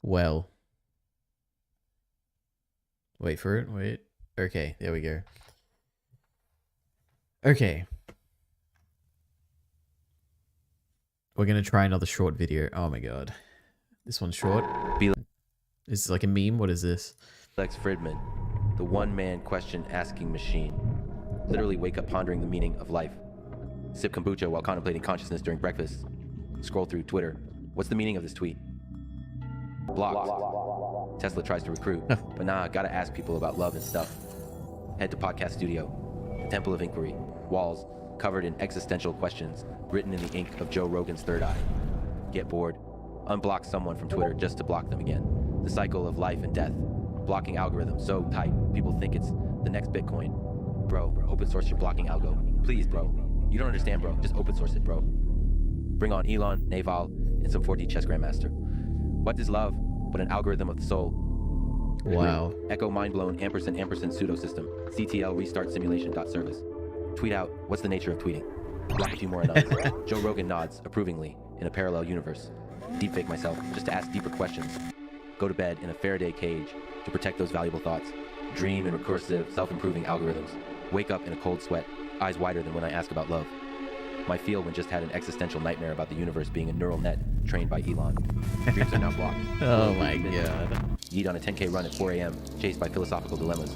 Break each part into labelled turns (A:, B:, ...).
A: Well. Wait for it. Wait. Okay, there we go. Okay. We're gonna try another short video. Oh my god. This one's short. This is like a meme. What is this?
B: Lex Fridman, the one-man question-asking machine. Literally wake up pondering the meaning of life. Sip kombucha while contemplating consciousness during breakfast. Scroll through Twitter. What's the meaning of this tweet? Blocked. Tesla tries to recruit, but nah, gotta ask people about love and stuff. Head to Podcast Studio, the Temple of Inquiry. Walls covered in existential questions, written in the ink of Joe Rogan's third eye. Get bored. Unblock someone from Twitter just to block them again. The cycle of life and death. Blocking algorithm so tight, people think it's the next Bitcoin. Bro, open source your blocking algo. Please, bro. You don't understand, bro. Just open source it, bro. Bring on Elon, Naval, and some 4D chess grandmaster. What is love but an algorithm of the soul?
A: Wow.
B: Echo mindblown ampersand pseudo system. CTL restart simulation dot service. Tweet out, what's the nature of tweeting? Block a few more anonymous. Joe Rogan nods approvingly in a parallel universe. Deepfake myself just to ask deeper questions. Go to bed in a Faraday cage to protect those valuable thoughts. Dream in recursive, self-improving algorithms. Wake up in a cold sweat, eyes wider than when I ask about love. My feel when just had an existential nightmare about the universe being a neural net trained by Elon. Dreams are now blocked.
A: Oh my god.
B: Yeet on a 10K run at 4 a.m., chased by philosophical dilemmas.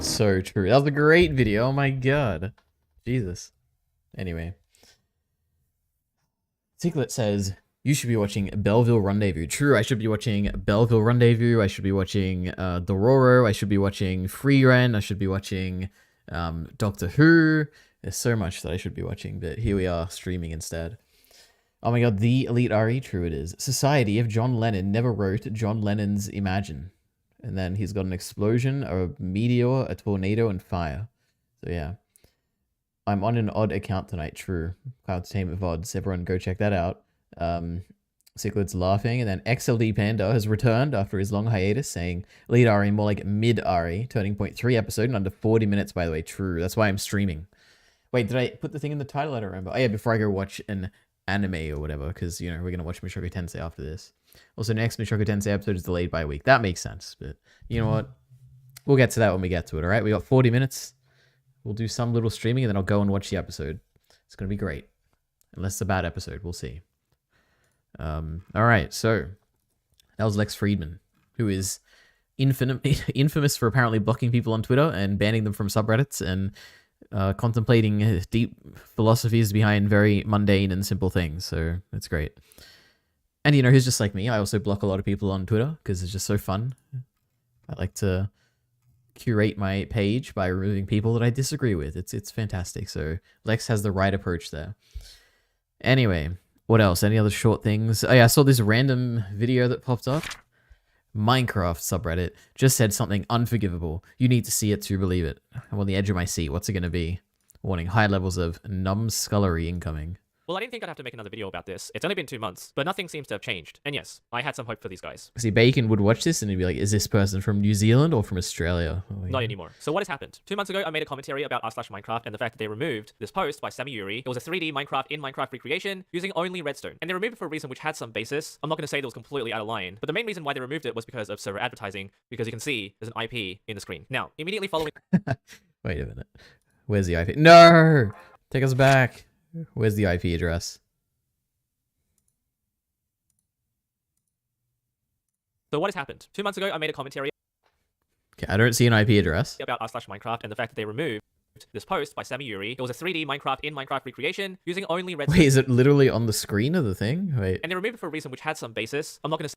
A: So true. That was a great video. Oh my god. Jesus. Anyway. Secret says, you should be watching Belleville Rendezvous. True, I should be watching Belleville Rendezvous. I should be watching Dororo. I should be watching Free Ren. I should be watching Doctor Who. There's so much that I should be watching, but here we are streaming instead. Oh my god, the Elite RE, true it is. Society if John Lennon never wrote John Lennon's Imagine. And then he's got an explosion, a meteor, a tornado, and fire. So yeah. I'm on an odd account tonight, true. Cloud Entertainment VODs, everyone go check that out. Cichlid's laughing, and then XLD Panda has returned after his long hiatus, saying lead RE, more like mid RE, turning point 3 episode in under 40 minutes, by the way, true. That's why I'm streaming. Wait, did I put the thing in the title? I don't remember. Oh yeah, before I go watch an anime or whatever, because, you know, we're going to watch Mushoku Tensei after this. Also, next Mushoku Tensei episode is delayed by a week. That makes sense, but you know what? We'll get to that when we get to it, alright? We got 40 minutes. We'll do some little streaming, and then I'll go and watch the episode. It's going to be great. Unless it's a bad episode, we'll see. Alright, so that was Lex Fridman, who is infamous for apparently blocking people on Twitter and banning them from subreddits and contemplating deep philosophies behind very mundane and simple things. So that's great. And you know, he's just like me. I also block a lot of people on Twitter because it's just so fun. I like to curate my page by removing people that I disagree with. It's fantastic. So Lex has the right approach there. Anyway, what else? Any other short things? Oh yeah, I saw this random video that popped up. Minecraft subreddit just said something unforgivable. You need to see it to believe it. I'm on the edge of my seat. What's it going to be? Warning, high levels of numbskullery incoming.
C: Well, I didn't think I'd have to make another video about this. It's only been 2 months, but nothing seems to have changed. And yes, I had some hope for these guys.
A: See, Bacon would watch this and he'd be like, is this person from New Zealand or from Australia? Oh, yeah.
C: Not anymore. So what has happened? 2 months ago, I made a commentary about r/Minecraft and the fact that they removed this post by Sammy Yuri. It was a 3D Minecraft in Minecraft recreation using only redstone. And they removed it for a reason which had some basis. I'm not going to say that it was completely out of line, but the main reason why they removed it was because of server advertising, because you can see there's an IP in the screen. Now, immediately following...
A: Wait a minute. Where's the IP? No! Take us back. Where's the IP address?
C: So what has happened? 2 months ago, I made a commentary
A: Okay, I don't see an IP address.
C: about r/Minecraft and the fact that they removed this post by Sammy Yuri. It was a 3D Minecraft in Minecraft recreation using only redstone.
A: Wait, is it literally on the screen of the thing? Wait.
C: And they removed it for a reason which had some basis. I'm not going to say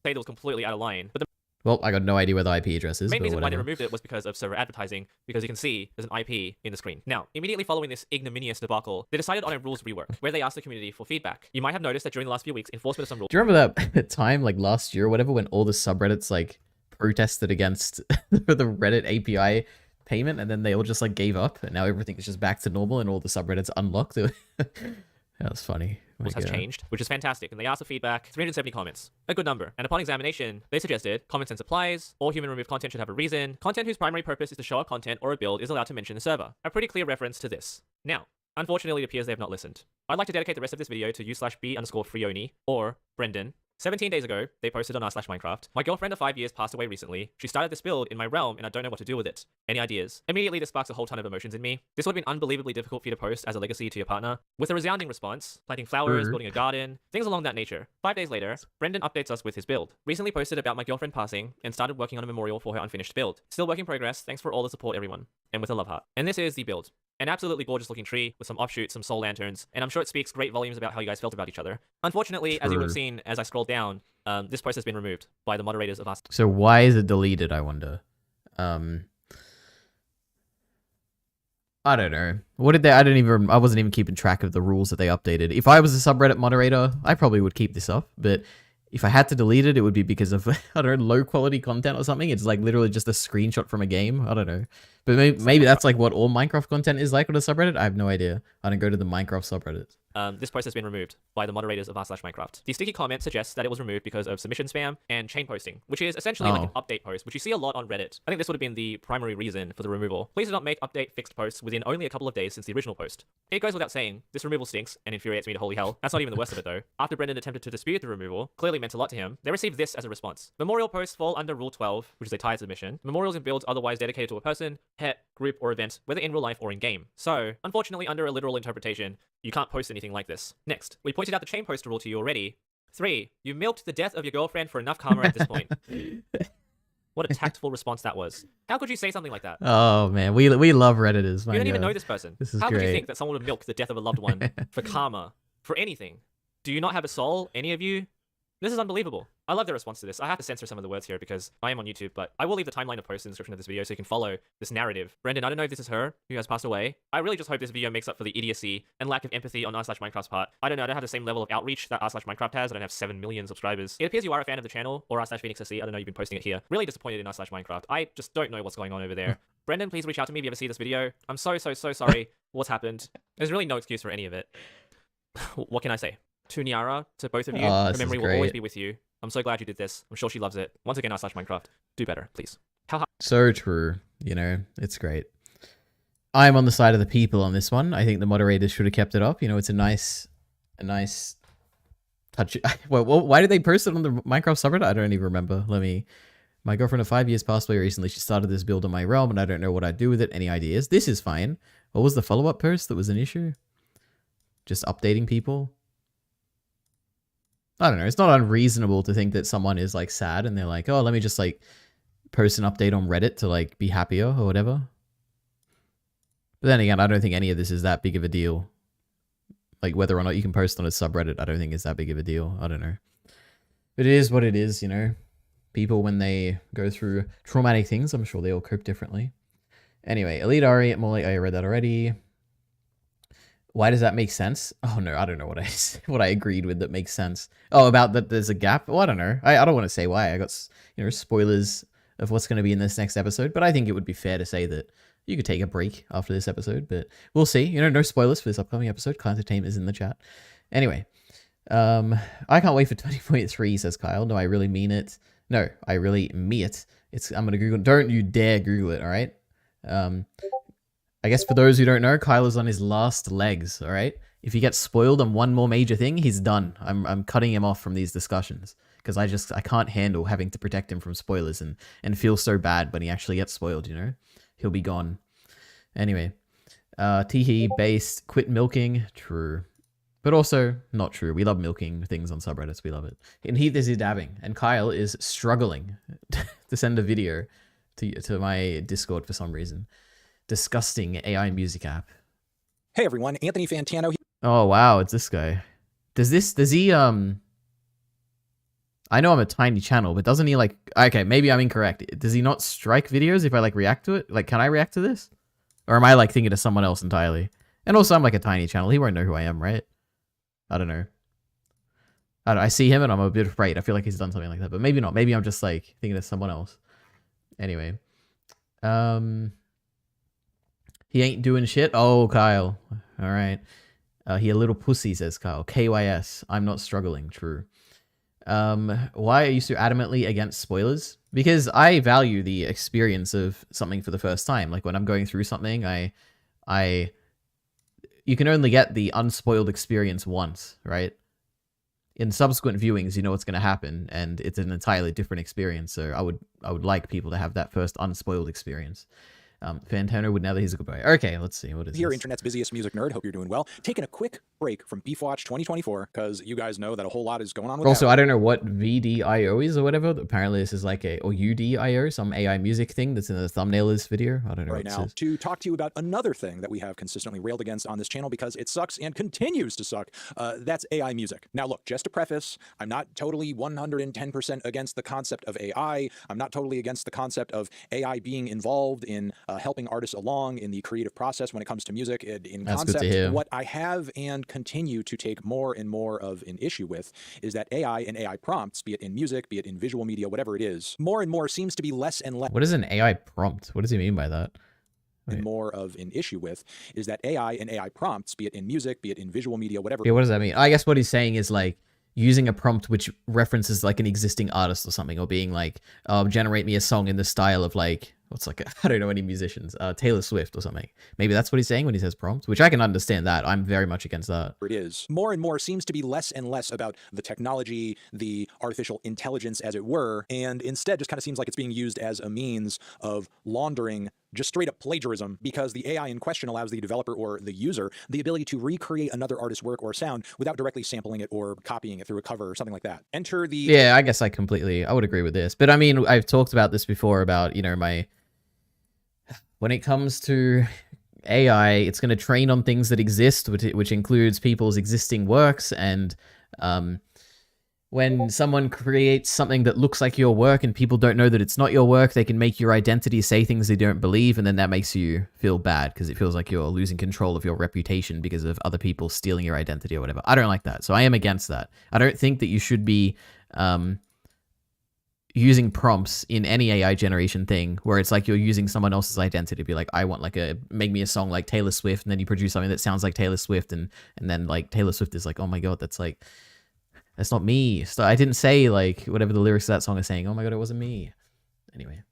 C: that it was completely out of line, but the
A: Well, I got no idea where the IP address is,
C: main
A: but
C: reason why they
A: whatever.
C: removed it was because of server advertising, because you can see there's an IP in the screen. Now, immediately following this ignominious debacle, they decided on a rules rework, where they asked the community for feedback. You might have noticed that during the last few weeks, enforcement of some rules
A: Do you remember that time, like last year or whatever, when all the subreddits like protested against the Reddit API payment, and then they all just like gave up, and now everything is just back to normal, and all the subreddits unlocked? That was funny. My
C: has
A: God.
C: changed, which is fantastic, and they asked for feedback. 370 comments, a good number. And upon examination, they suggested common sense applies, all human removed content should have a reason, content whose primary purpose is to show up content or a build is allowed to mention the server. A pretty clear reference to this. Now, unfortunately, it appears they have not listened. I'd like to dedicate the rest of this video to u/b_freeoni or Brendan. 17 days ago, they posted on r/Minecraft. My girlfriend of 5 years passed away recently. She started this build in my realm and I don't know what to do with it. Any ideas? Immediately, this sparks a whole ton of emotions in me. This would have been unbelievably difficult for you to post as a legacy to your partner. With a resounding response, planting flowers, building a garden, things along that nature. 5 days later, Brendan updates us with his build. Recently posted about my girlfriend passing and started working on a memorial for her unfinished build. Still work in progress. Thanks for all the support, everyone. And with a love heart. And this is the build. An absolutely gorgeous looking tree with some offshoots, some soul lanterns, and I'm sure it speaks great volumes about how you guys felt about each other. Unfortunately, as you would have seen as I scrolled down, this post has been removed by the moderators of us.
A: So why is it deleted, I wonder? I don't know. What did they... I wasn't even keeping track of the rules that they updated. If I was a subreddit moderator, I probably would keep this up, but if I had to delete it, it would be because of, I don't know, low quality content or something. It's like literally just a screenshot from a game. I don't know. But maybe that's like what all Minecraft content is like on a subreddit. I have no idea. I don't go to the Minecraft subreddit.
C: This post has been removed by the moderators of r/Minecraft. The sticky comment suggests that it was removed because of submission spam and chain posting, which is essentially like an update post, which you see a lot on Reddit. I think this would have been the primary reason for the removal. Please do not make update fixed posts within only a couple of days since the original post. It goes without saying, this removal stinks and infuriates me to holy hell. That's not even the worst of it though. After Brendan attempted to dispute the removal, clearly meant a lot to him, they received this as a response. Memorial posts fall under Rule 12, which is a tied submission. Memorials and builds otherwise dedicated to a person, pet, group, or event, whether in real life or in game. So, unfortunately, under a literal interpretation, you can't post anything like this. Next, we pointed out the chain poster rule to you already. 3, you milked the death of your girlfriend for enough karma at this point. What a tactful response that was. How could you say something like that?
A: Oh man, we love Redditors.
C: You don't even know this person.
A: This is
C: How
A: great.
C: could you think that someone would milk the death of a loved one for karma? For anything? Do you not have a soul, any of you? This is unbelievable. I love the response to this. I have to censor some of the words here because I am on YouTube, but I will leave the timeline of posts in the description of this video so you can follow this narrative. Brendan, I don't know if this is her who has passed away. I really just hope this video makes up for the idiocy and lack of empathy on r/Minecraft's part. I don't know, I don't have the same level of outreach that r/Minecraft has. I don't have 7 million subscribers. It appears you are a fan of the channel, or r/PhoenixSC. I don't know, you've been posting it here. Really disappointed in r/Minecraft. I just don't know what's going on over there. Brendan, please reach out to me if you ever see this video. I'm so sorry what's happened. There's really no excuse for any of it. What can I say? To Niara, to both of you, her memory will always be with you. I'm so glad you did this. I'm sure she loves it. Once again, r/Minecraft, do better, please.
A: So true. You know, it's great. I'm on the side of the people on this one. I think the moderators should have kept it up. You know, it's a nice touch. Well, why did they post it on the Minecraft subreddit? I don't even remember. My girlfriend of 5 years passed away recently. She started this build on my realm, and I don't know what I'd do with it. Any ideas? This is fine. What was the follow-up post that was an issue? Just updating people. I don't know. It's not unreasonable to think that someone is like sad and they're like, oh, let me just like post an update on Reddit to like be happier or whatever. But then again, I don't think any of this is that big of a deal. Like whether or not you can post on a subreddit, I don't think it's that big of a deal. I don't know. But it is what it is, you know. People, when they go through traumatic things, I'm sure they all cope differently. Anyway, Elite Ari, Molly, I read that already. Why does that make sense? Oh no, I don't know what I agreed with that makes sense. Oh, about that there's a gap? Well, I don't know. I don't want to say why. I got, you know, spoilers of what's going to be in this next episode, but I think it would be fair to say that you could take a break after this episode, but we'll see. You know, no spoilers for this upcoming episode. Client Entertainment is in the chat. Anyway, I can't wait for 20.3, says Kyle. No, I really mean it. No, I really mean it. I'm going to Google. Don't you dare Google it, all right? I guess for those who don't know, Kyle is on his last legs, all right? If he gets spoiled on one more major thing, he's done. I'm cutting him off from these discussions because I can't handle having to protect him from spoilers and feel so bad when he actually gets spoiled, you know? He'll be gone. Anyway, Teehee based quit milking, true. But also not true. We love milking things on subreddits. We love it. And Heath is dabbing, and Kyle is struggling to send a video to my Discord for some reason. Disgusting AI music app.
D: Hey everyone, Anthony Fantano.
A: Oh wow, it's this guy. Does he I know I'm a tiny channel, but doesn't he like, okay, maybe I'm incorrect. Does he not strike videos if I like react to it? Like, can I react to this? Or am I like thinking of someone else entirely? And also I'm like a tiny channel. He won't know who I am, right? I don't know. I see him and I'm a bit afraid. I feel like he's done something like that, but maybe not. Maybe I'm just like thinking of someone else. Anyway. He ain't doing shit. Oh, Kyle. All right. He a little pussy, says Kyle. KYS. I'm not struggling. True. Why are you so adamantly against spoilers? Because I value the experience of something for the first time. Like when I'm going through something, I you can only get the unspoiled experience once, right? In subsequent viewings, you know what's going to happen, and it's an entirely different experience. So I would like people to have that first unspoiled experience. Fantano would, now that he's a good boy. Okay, let's see. What is
D: Here,
A: this?
D: internet's busiest music nerd. Hope you're doing well. Taking a quick break from Beef Watch 2024 because you guys know that a whole lot is going on with
A: Also,
D: that.
A: I don't know what VDIO is or whatever. Apparently, this is like or UDIO, some AI music thing that's in the thumbnail of this video. I don't know
D: right
A: what
D: now
A: this is.
D: to talk to you about another thing that we have consistently railed against on this channel because it sucks and continues to suck. That's AI music. Now, look, just to preface, I'm not totally 110% against the concept of AI. I'm not totally against the concept of AI being involved in helping artists along in the creative process when it comes to music. In
A: That's good to
D: concept,
A: hear.
D: what I have and continue to take more and more of an issue with is that AI and AI prompts, be it in music, be it in visual media, whatever it is, more and more seems to be less and less.
A: What is an AI prompt? What does he mean by that?
D: And more of an issue with is that AI and AI prompts, be it in music, be it in visual media, whatever.
A: Yeah, what does that mean? I guess what he's saying is like using a prompt which references like an existing artist or something, or being like, generate me a song in the style of like, what's like, I don't know any musicians, Taylor Swift or something. Maybe that's what he's saying when he says prompt, which I can understand that. I'm very much against that.
D: It is. More and more seems to be less and less about the technology, the artificial intelligence, as it were, and instead just kind of seems like it's being used as a means of laundering just straight up plagiarism, because the AI in question allows the developer or the user the ability to recreate another artist's work or sound without directly sampling it or copying it through a cover or something like that. Enter the...
A: Yeah, I guess I would agree with this. But I mean, I've talked about this before about, when it comes to AI, it's going to train on things that exist, which includes people's existing works. And when someone creates something that looks like your work and people don't know that it's not your work, they can make your identity say things they don't believe, and then that makes you feel bad because it feels like you're losing control of your reputation because of other people stealing your identity or whatever. I don't like that. So I am against that. I don't think that you should be using prompts in any AI generation thing where it's like you're using someone else's identity to be like, I want make me a song like Taylor Swift, and then you produce something that sounds like Taylor Swift, and then like Taylor Swift is like, oh my god, that's not me. So I didn't say like whatever the lyrics of that song are saying. Oh my god, it wasn't me. Anyway.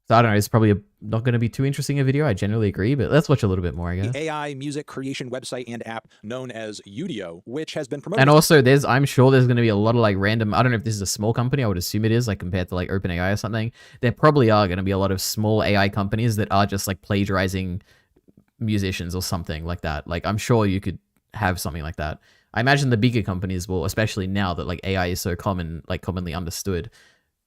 A: So I don't know, it's probably not going to be too interesting a video. I generally agree, but let's watch a little bit more, I guess.
D: The AI music creation website and app known as Udio, which has been promoted.
A: And also I'm sure there's going to be a lot of like random, I don't know if this is a small company, I would assume it is, like compared to like OpenAI or something. There probably are going to be a lot of small AI companies that are just like plagiarizing musicians or something like that. Like I'm sure you could have something like that. I imagine the bigger companies will, especially now that like AI is so commonly understood,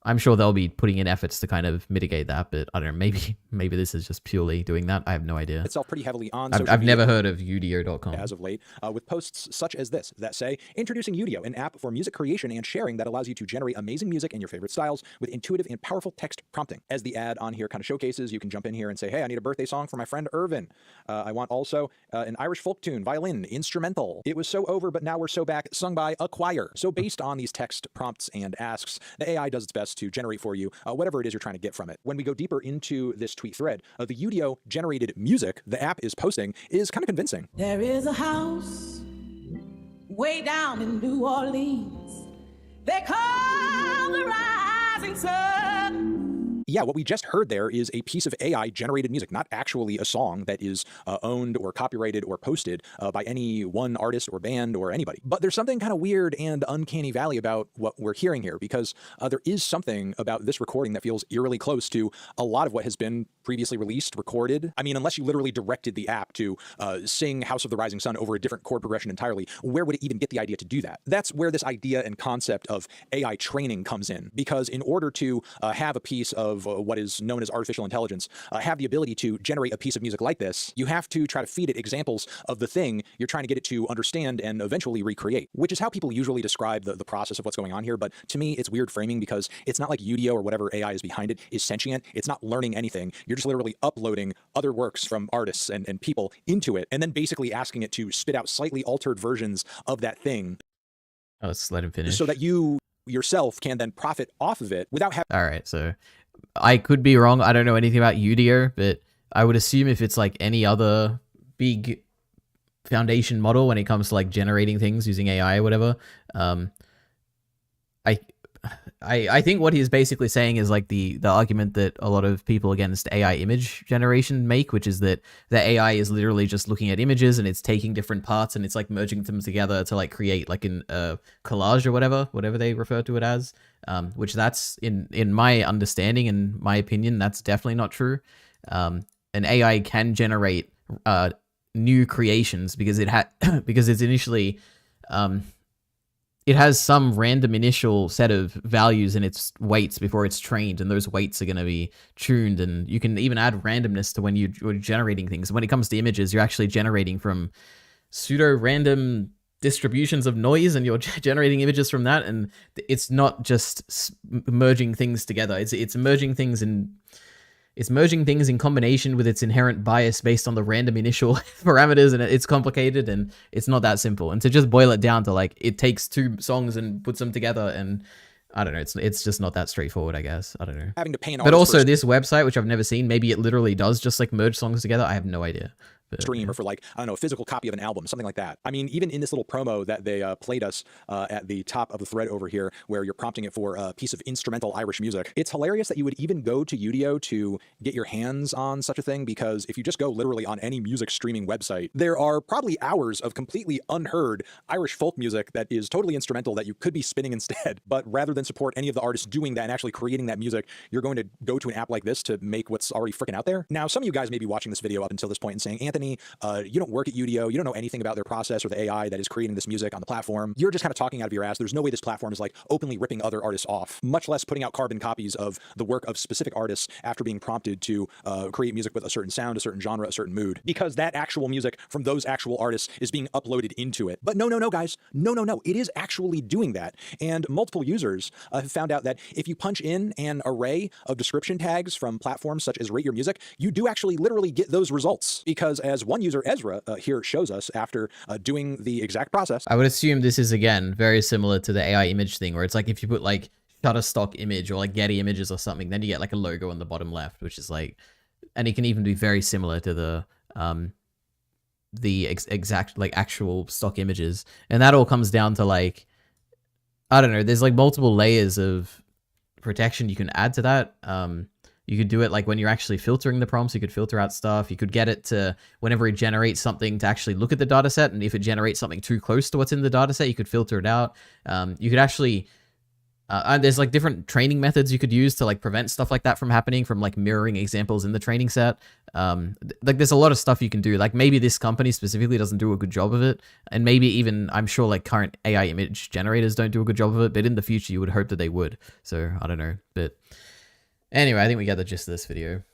A: I'm sure they'll be putting in efforts to kind of mitigate that, but I don't know, maybe this is just purely doing that. I have no idea.
D: Itself pretty heavily on
A: I've never heard of udio.com
D: as of late, with posts such as this that say, introducing Udio, an app for music creation and sharing that allows you to generate amazing music in your favorite styles with intuitive and powerful text prompting. As the ad on here kind of showcases, you can jump in here and say, hey, I need a birthday song for my friend Irvin. I want also an Irish folk tune, violin, instrumental. It was so over, but now we're so back, sung by a choir. So based on these text prompts and asks, the AI does its best to generate for you whatever it is you're trying to get from it. When we go deeper into this tweet thread, the Udio generated music the app is posting is kind of convincing.
E: There is a house way down in New Orleans. They call the rising sun.
D: Yeah, what we just heard there is a piece of AI generated music, not actually a song that is owned or copyrighted or posted by any one artist or band or anybody. But there's something kind of weird and uncanny valley about what we're hearing here, because there is something about this recording that feels eerily close to a lot of what has been previously released, recorded. I mean, unless you literally directed the app to sing House of the Rising Sun over a different chord progression entirely, where would it even get the idea to do that? That's where this idea and concept of AI training comes in, because in order to have a piece of what is known as artificial intelligence have the ability to generate a piece of music like this, you have to try to feed it examples of the thing you're trying to get it to understand and eventually recreate, which is how people usually describe the process of what's going on here. But to me, it's weird framing, because it's not like Udio or whatever AI is behind it is sentient. It's not learning anything. You're just literally uploading other works from artists and people into it, and then basically asking it to spit out slightly altered versions of that thing.
A: Oh, let's let him finish.
D: So that you yourself can then profit off of it without having...
A: All right, so I could be wrong. I don't know anything about Udio, but I would assume if it's like any other big foundation model when it comes to like generating things using AI or whatever, I think what he's basically saying is like the argument that a lot of people against AI image generation make, which is that the AI is literally just looking at images and it's taking different parts and it's like merging them together to like create like a collage or whatever they refer to it as. Which that's in my understanding and my opinion, that's definitely not true. An AI can generate new creations because because it's initially it has some random initial set of values in its weights before it's trained, and those weights are going to be tuned, and you can even add randomness to when you're generating things. When it comes to images, you're actually generating from pseudo-random distributions of noise, and you're generating images from that, and it's not just merging things together. It's merging things in... It's merging things in combination with its inherent bias based on the random initial parameters, and it's complicated, and it's not that simple. And to just boil it down to like, it takes two songs and puts them together, and I don't know, it's just not that straightforward, I guess. I don't know.
D: Having to pay an
A: But
D: artist
A: also
D: for
A: this website, which I've never seen, maybe it literally does just like merge songs together. I have no idea.
D: stream or for like, I don't know, a physical copy of an album, something like that. I mean, even in this little promo that they played us at the top of the thread over here, where you're prompting it for a piece of instrumental Irish music, it's hilarious that you would even go to Udio to get your hands on such a thing, because if you just go literally on any music streaming website, there are probably hours of completely unheard Irish folk music that is totally instrumental that you could be spinning instead. But rather than support any of the artists doing that and actually creating that music, you're going to go to an app like this to make what's already freaking out there. Now, some of you guys may be watching this video up until this point and saying, Anthony, you don't work at Udio, you don't know anything about their process or the AI that is creating this music on the platform. You're just kind of talking out of your ass. There's no way this platform is like openly ripping other artists off, much less putting out carbon copies of the work of specific artists after being prompted to create music with a certain sound, a certain genre, a certain mood, because that actual music from those actual artists is being uploaded into it. But no, guys, no, it is actually doing that. And multiple users have found out that if you punch in an array of description tags from platforms such as Rate Your Music, you do actually literally get those results, because as one user, Ezra, here shows us after doing the exact process.
A: I would assume this is, again, very similar to the AI image thing, where it's like if you put like Shutterstock image or like Getty Images or something, then you get like a logo on the bottom left, which is like, and it can even be very similar to the exact like actual stock images. And that all comes down to like, I don't know, there's like multiple layers of protection you can add to that. You could do it like when you're actually filtering the prompts, you could filter out stuff. You could get it to, whenever it generates something, to actually look at the data set. And if it generates something too close to what's in the data set, you could filter it out. You could actually, there's like different training methods you could use to like prevent stuff like that from happening, from like mirroring examples in the training set. Like there's a lot of stuff you can do. Like maybe this company specifically doesn't do a good job of it. And maybe even, I'm sure like current AI image generators don't do a good job of it, but in the future you would hope that they would. So I don't know, but anyway, I think we got the gist of this video.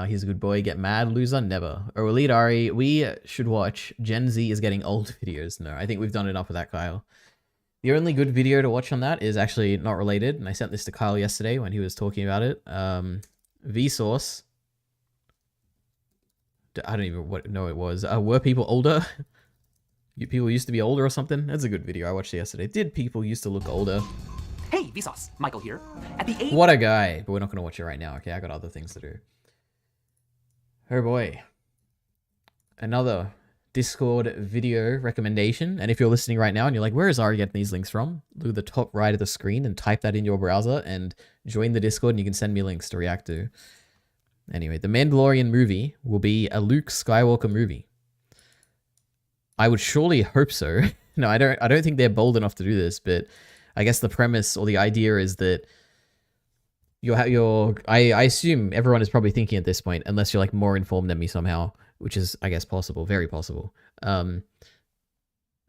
A: He's a good boy. Get mad, loser, never. Or Elite Ari, we should watch Gen Z is getting old videos. No, I think we've done enough with that, Kyle. The only good video to watch on that is actually not related, and I sent this to Kyle yesterday when he was talking about it. Vsauce. I don't even know it was. Were people older? People used to be older or something? That's a good video I watched yesterday. Did people used to look older?
F: Hey, Vsauce, Michael here. At the age...
A: What a guy. But we're not going to watch it right now, okay? I got other things to do. Oh boy. Another Discord video recommendation. And if you're listening right now and you're like, where is Ari getting these links from? Look at the top right of the screen and type that in your browser and join the Discord, and you can send me links to react to. Anyway, the Mandalorian movie will be a Luke Skywalker movie. I would surely hope so. No, I don't think they're bold enough to do this, but I guess the premise or the idea is that I assume everyone is probably thinking at this point, unless you're like more informed than me somehow, which is, I guess, possible, very possible. That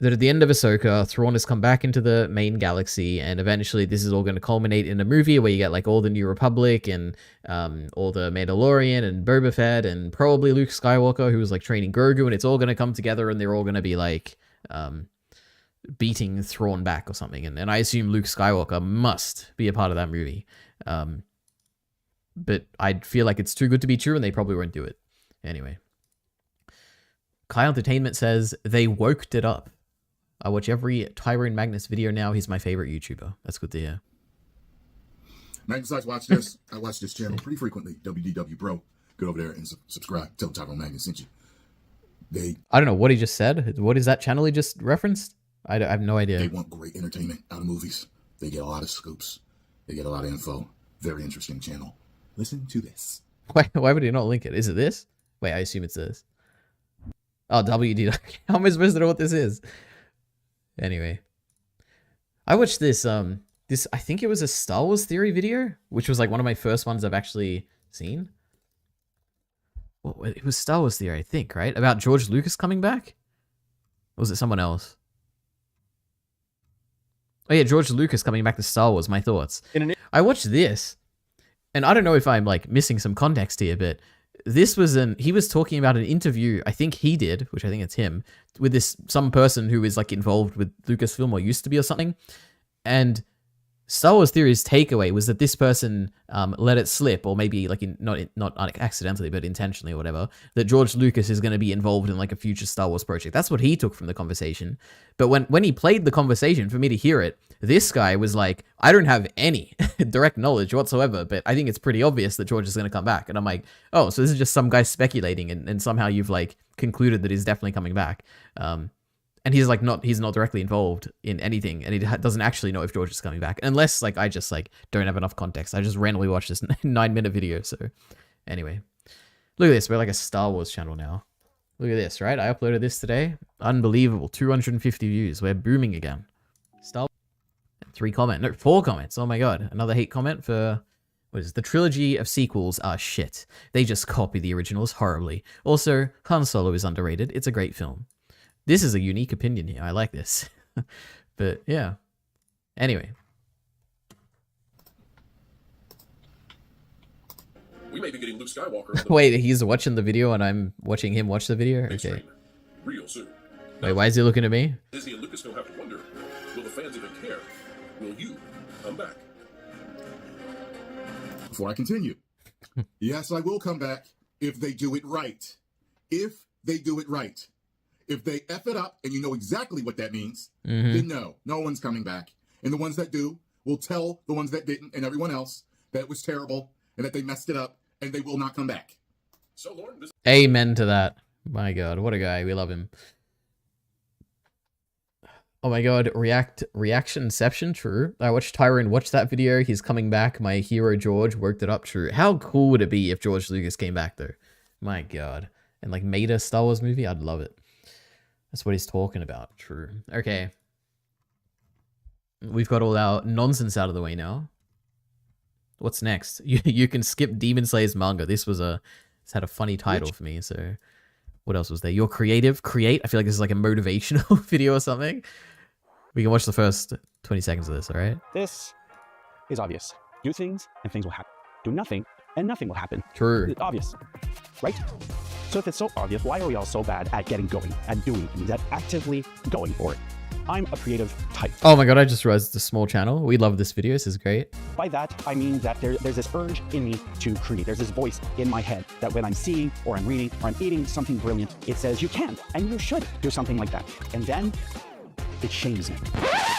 A: at the end of Ahsoka, Thrawn has come back into the main galaxy, and eventually this is all going to culminate in a movie where you get like all the New Republic and all the Mandalorian and Boba Fett and probably Luke Skywalker, who was like training Grogu, and it's all going to come together and they're all going to be like beating Thrawn back or something. And I assume Luke Skywalker must be a part of that movie. But I feel like it's too good to be true and they probably won't do it. Anyway. Kai Entertainment says they woked it up. I watch every Tyrone Magnus video now. He's my favorite YouTuber. That's good to hear.
G: Magnus, watch this. I watch this channel pretty frequently. WDW Bro. Go over there and subscribe. Tell Tyrone Magnus sent you.
A: I don't know what he just said. What is that channel he just referenced? I have no idea.
G: They want great entertainment out of movies. They get a lot of scoops. They get a lot of info. Very interesting channel. Listen to this.
A: Why would he not link it? Is it this? Wait, I assume it's this. Oh, WD. How am I supposed to know what this is? Anyway. I watched this, I think it was a Star Wars theory video, which was like one of my first ones I've actually seen. Well, it was Star Wars theory, I think, right? About George Lucas coming back? Or was it someone else? Oh yeah, George Lucas coming back to Star Wars, my thoughts. I watched this, and I don't know if I'm like missing some context here, but this was he was talking about an interview, I think he did, which I think it's him, with some person who is like involved with Lucasfilm or used to be or something. And Star Wars Theory's takeaway was that this person let it slip, or maybe like not accidentally, but intentionally or whatever, that George Lucas is going to be involved in like a future Star Wars project. That's what he took from the conversation. But when he played the conversation for me to hear it, this guy was like, I don't have any direct knowledge whatsoever, but I think it's pretty obvious that George is going to come back. And I'm like, oh, so this is just some guy speculating, and somehow you've like concluded that he's definitely coming back. And he's not directly involved in anything, and he doesn't actually know if George is coming back, unless like I just like don't have enough context. I just randomly watched this 9-minute video. So anyway, look at this. We're like a Star Wars channel now. Look at this, right? I uploaded this today. Unbelievable. 250 views. We're booming again. 4 comments. Oh my god. Another hate comment for, what is it? The trilogy of sequels are shit. They just copy the originals horribly. Also, Han Solo is underrated. It's a great film. This is a unique opinion here. I like this. But yeah. Anyway.
G: We may be getting Luke Skywalker.
A: Wait, he's watching the video and I'm watching him watch the video? Okay.
G: Real soon.
A: Wait, why is he looking at me?
G: Disney and Lucasfilm have to wonder, will the fans even care? Will you come back? Before I continue, yes, I will come back if they do it right. If they do it right. If they F it up and you know exactly what that means, then no one's coming back. And the ones that do will tell the ones that didn't and everyone else that it was terrible and that they messed it up and they will not come back. So, Lauren,
A: Amen to that. My god, what a guy. We love him. Oh my god, reactionception, true. I watched Tyrone watch that video. He's coming back. My hero George worked it up, true. How cool would it be if George Lucas came back though? My god. And like made a Star Wars movie? I'd love it. That's what he's talking about. True. Okay. We've got all our nonsense out of the way now. What's next? You can skip Demon Slayer's manga. It's had a funny title for me, so what else was there? You're creative. Create. I feel like this is like a motivational video or something. We can watch the first 20 seconds of this, all right?
H: This is obvious. Do things and things will happen. Do nothing and nothing will happen.
A: True.
H: It's obvious, right? So if it's so obvious, why are we all so bad at getting going, at doing things, at actively going for it? I'm a creative type.
A: Oh my god, I just realized it's a small channel. We love this video. This is great.
H: By that, I mean that there's this urge in me to create. There's this voice in my head that when I'm seeing or I'm reading or I'm eating something brilliant, it says you can and you should do something like that. And then it shames me.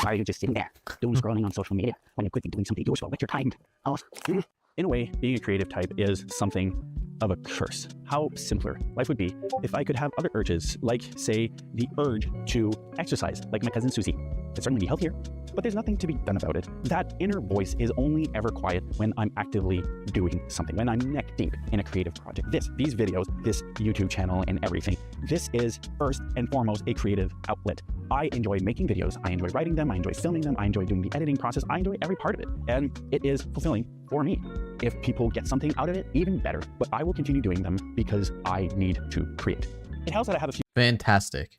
H: Why are you just sitting there doom scrolling on social media when you could be doing something useful with your time? In a way, being a creative type is something of a curse. How simpler life would be if I could have other urges, like, say, the urge to exercise, like my cousin Susie. It'd certainly be healthier, but there's nothing to be done about it. That inner voice is only ever quiet when I'm actively doing something, when I'm neck deep in a creative project. These videos, this YouTube channel and everything, this is first and foremost a creative outlet. I enjoy making videos, I enjoy writing them, I enjoy filming them, I enjoy doing the editing process, I enjoy every part of it, and it is fulfilling for me. If people get something out of it, even better, but I will continue doing them because I need to create. It helps that I have a few...
A: Fantastic.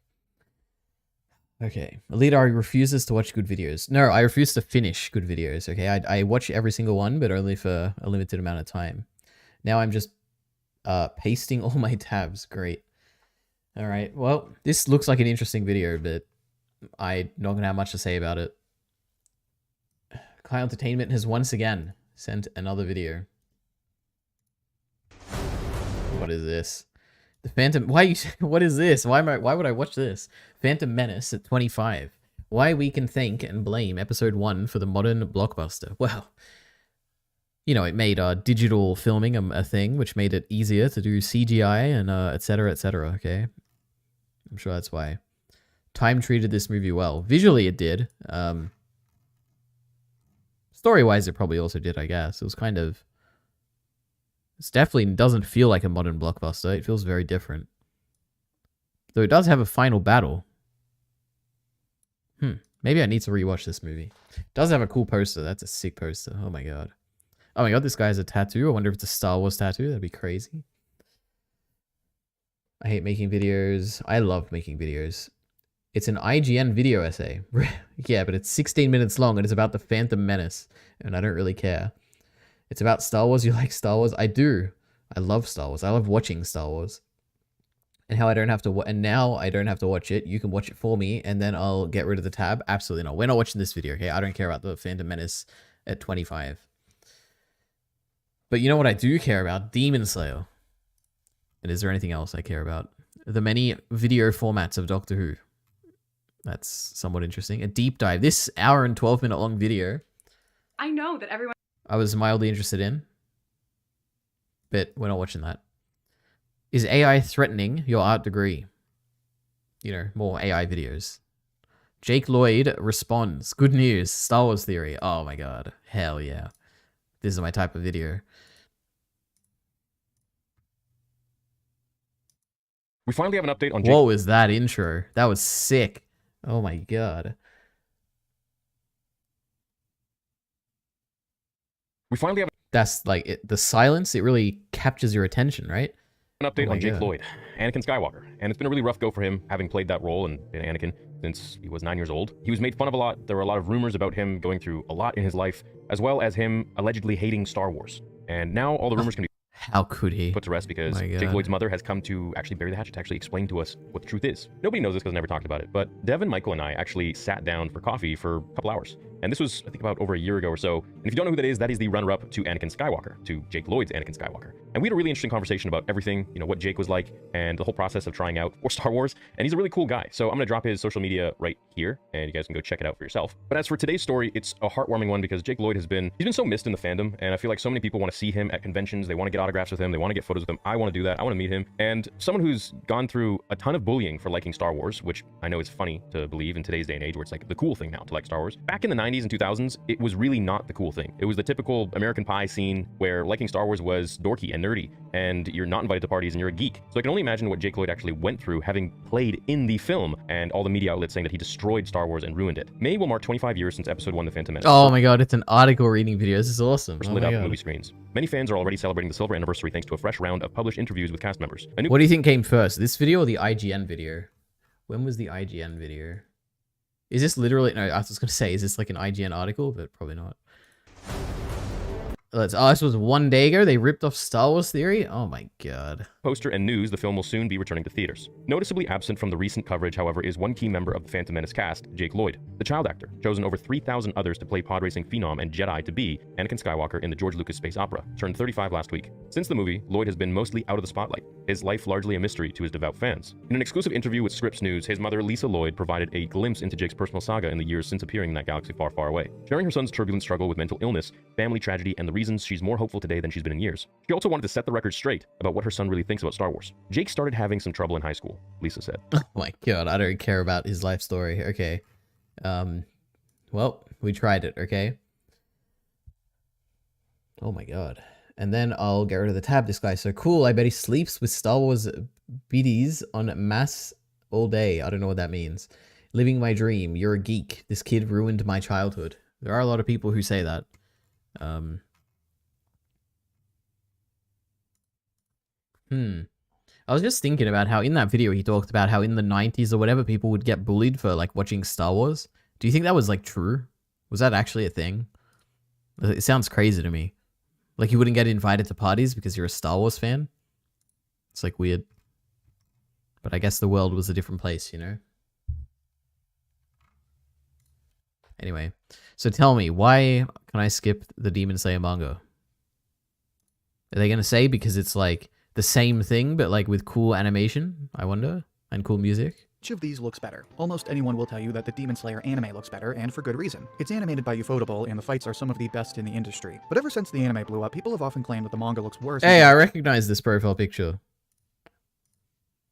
A: Okay. Alidari refuses to watch good videos. No, I refuse to finish good videos, okay? I watch every single one, but only for a limited amount of time. Now I'm just pasting all my tabs. Great. All right. Well, this looks like an interesting video, but I'm not going to have much to say about it. Kai Entertainment has once again sent another video. What is this? The Phantom... What is this? Why would I watch this? Phantom Menace at 25. Why we can thank and blame episode 1 for the modern blockbuster. Well, you know, it made digital filming a thing, which made it easier to do CGI and etc., etc., okay? I'm sure that's why. Time treated this movie well. Visually, it did. Story-wise, it probably also did, I guess. It was kind of... It definitely doesn't feel like a modern blockbuster. It feels very different. Though it does have a final battle. Maybe I need to rewatch this movie. It does have a cool poster. That's a sick poster. Oh my god. Oh my god, this guy has a tattoo. I wonder if it's a Star Wars tattoo. That'd be crazy. I hate making videos. I love making videos. It's an IGN video essay. Yeah, but it's 16 minutes long and it's about the Phantom Menace. And I don't really care. It's about Star Wars. You like Star Wars? I do. I love Star Wars. I love watching Star Wars. And how I don't have to, and now I don't have to watch it. You can watch it for me, and then I'll get rid of the tab. Absolutely not. We're not watching this video, okay? I don't care about the Phantom Menace at 25. But you know what I do care about? Demon Slayer. And is there anything else I care about? The many video formats of Doctor Who. That's somewhat interesting. A deep dive. This hour and 12-minute long video.
I: I know that everyone...
A: I was mildly interested in. But we're not watching that. Is AI threatening your art degree? You know, more AI videos. Jake Lloyd responds. Good news. Star Wars theory. Oh my god. Hell yeah. This is my type of video.
J: We finally have an update on Jake.
A: What was that intro? That was sick. Oh my god.
J: We finally have
A: That's like the silence. It really captures your attention, right?
J: an update
A: Oh
J: on
A: my
J: Jake
A: God.
J: Lloyd, Anakin Skywalker. And it's been a really rough go for him, having played that role and been Anakin since he was 9 years old. He was made fun of a lot. There were a lot of rumors about him going through a lot in his life, as well as him allegedly hating Star Wars. And now all the rumors can be
A: How could he?
J: put to rest because
A: My
J: Jake
A: God.
J: Lloyd's mother has come to actually bury the hatchet, to actually explain to us what the truth is. Nobody knows this because I never talked about it, but Devin, Michael, and I actually sat down for coffee for a couple hours. And this was, I think, about over a year ago or so. And if you don't know who that is the runner-up to Anakin Skywalker, to Jake Lloyd's Anakin Skywalker. And we had a really interesting conversation about everything, you know, what Jake was like and the whole process of trying out for Star Wars. And he's a really cool guy. So I'm going to drop his social media right here, and you guys can go check it out for yourself. But as for today's story, it's a heartwarming one because Jake Lloyd he's been so missed in the fandom, and I feel like so many people want to see him at conventions. They want to get autographs with him. They want to get photos with him. I want to do that. I want to meet him. And someone who's gone through a ton of bullying for liking Star Wars, which I know is funny to believe in today's day and age where it's like the cool thing now to like Star Wars. Back in the 90s and 2000s, it was really not the cool thing. It was the typical American Pie scene where liking Star Wars was dorky and nerdy, and you're not invited to parties and you're a geek. So I can only imagine what Jake Lloyd actually went through having played in the film, and all the media outlets saying that he destroyed Star Wars and ruined it. May will mark 25 years since Episode 1, The Phantom Menace.
A: Oh my god, it's an article reading video. This is awesome.
J: First
A: Oh
J: lit
A: my
J: up
A: God.
J: movie screens. Many fans are already celebrating the silver anniversary thanks to a fresh round of published interviews with cast members. A new
A: What do you think came first, this video or the IGN video? When was the IGN video? Is this literally... No, I was going to say, is this like an IGN article? But probably not. This was 1 day ago. They ripped off Star Wars Theory? Oh my god.
J: poster and news the film will soon be returning to theaters. Noticeably absent from the recent coverage, however, is one key member of the Phantom Menace cast, Jake Lloyd, the child actor, chosen over 3,000 others to play pod racing phenom and Jedi to be Anakin Skywalker in the George Lucas space opera, turned 35 last week. Since the movie, Lloyd has been mostly out of the spotlight, his life largely a mystery to his devout fans. In an exclusive interview with Scripps News, his mother Lisa Lloyd provided a glimpse into Jake's personal saga in the years since appearing in that galaxy far, far away, sharing her son's turbulent struggle with mental illness, family tragedy, and the reasons she's more hopeful today than she's been in years. She also wanted to set the record straight about what her son really thinks about Star Wars. Jake started having some trouble in high school, Lisa said.
A: Oh my god, I don't care about his life story. Okay. Well, we tried it, okay? Oh my god. And then I'll get rid of the tab. This guy's so cool. I bet he sleeps with Star Wars BDs on mass all day. I don't know what that means. Living my dream. You're a geek. This kid ruined my childhood. There are a lot of people who say that. I was just thinking about how in that video he talked about how in the 90s or whatever people would get bullied for like watching Star Wars. Do you think that was like true? Was that actually a thing? It sounds crazy to me. Like you wouldn't get invited to parties because you're a Star Wars fan? It's like weird. But I guess the world was a different place, you know? Anyway, so tell me, why can I skip the Demon Slayer manga? Are they going to say because it's like the same thing, but like with cool animation, I wonder, and cool music?
K: Which of these looks better? Almost anyone will tell you that the Demon Slayer anime looks better, and for good reason. It's animated by Ufotable, and the fights are some of the best in the industry. But ever since the anime blew up, people have often claimed that the manga looks worse.
A: Hey, I recognize this profile picture.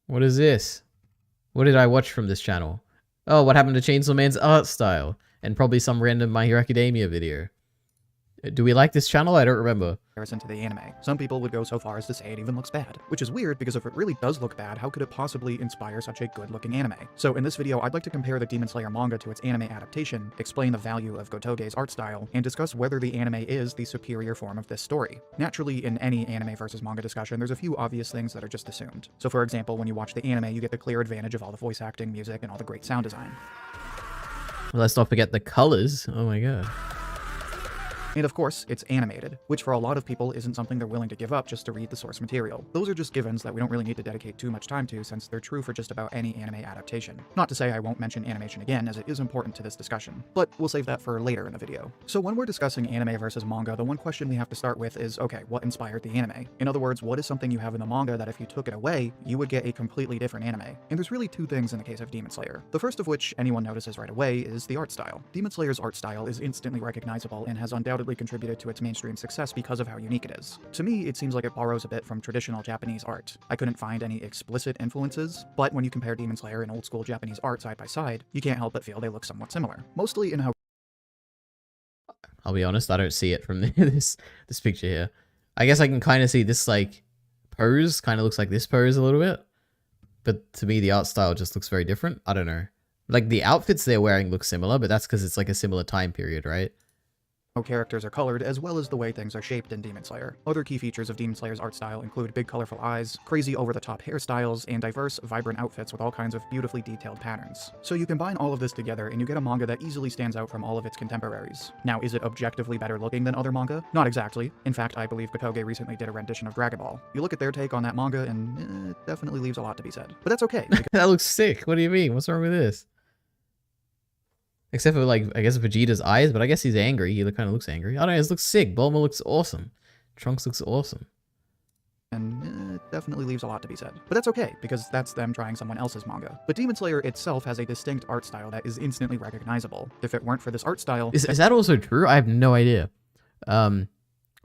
A: What is this? What did I watch from this channel? Oh, what happened to Chainsaw Man's art style? And probably some random My Hero Academia video. Do we like this channel? I don't remember.
K: Comparison to the anime. Some people would go so far as to say it even looks bad, which is weird because if it really does look bad, how could it possibly inspire such a good-looking anime? So in this video, I'd like to compare the Demon Slayer manga to its anime adaptation, explain the value of Gotoge's art style, and discuss whether the anime is the superior form of this story. Naturally, in any anime versus manga discussion, there's a few obvious things that are just assumed. So for example, when you watch the anime, you get the clear advantage of all the voice acting, music, and all the great sound design.
A: Well, let's not forget the colors. Oh my god.
K: And of course, it's animated, which for a lot of people isn't something they're willing to give up just to read the source material. Those are just givens that we don't really need to dedicate too much time to since they're true for just about any anime adaptation. Not to say I won't mention animation again, as it is important to this discussion, but we'll save that for later in the video. So when we're discussing anime versus manga, the one question we have to start with is, okay, what inspired the anime? In other words, what is something you have in the manga that if you took it away, you would get a completely different anime? And there's really two things in the case of Demon Slayer. The first of which anyone notices right away is the art style. Demon Slayer's art style is instantly recognizable and has undoubtedly contributed to its mainstream success because of how unique it is. To me, it seems like it borrows a bit from traditional Japanese art. I couldn't find any explicit influences, but when you compare Demon Slayer and old school Japanese art side by side, you can't help but feel they look somewhat similar. Mostly in how
A: I'll be honest, I don't see it from this picture here. I guess I can kind of see this like pose, kind of looks like this pose a little bit. But to me, the art style just looks very different. I don't know. Like the outfits they're wearing look similar, but that's because it's like a similar time period, right?
K: how characters are colored, as well as the way things are shaped in Demon Slayer. Other key features of Demon Slayer's art style include big colorful eyes, crazy over-the-top hairstyles, and diverse, vibrant outfits with all kinds of beautifully detailed patterns. So you combine all of this together and you get a manga that easily stands out from all of its contemporaries. Now, is it objectively better looking than other manga? Not exactly. In fact, I believe Gotoge recently did a rendition of Dragon Ball. You look at their take on that manga and it definitely leaves a lot to be said. But that's okay.
A: That looks sick. What do you mean? What's wrong with this? Except for, like, I guess Vegeta's eyes, but I guess he's angry. He kind of looks angry. I don't know, this looks sick. Bulma looks awesome. Trunks looks awesome.
K: And it definitely leaves a lot to be said. But that's okay, because that's them trying someone else's manga. But Demon Slayer itself has a distinct art style that is instantly recognizable. If it weren't for this art style...
A: Is that also true? I have no idea.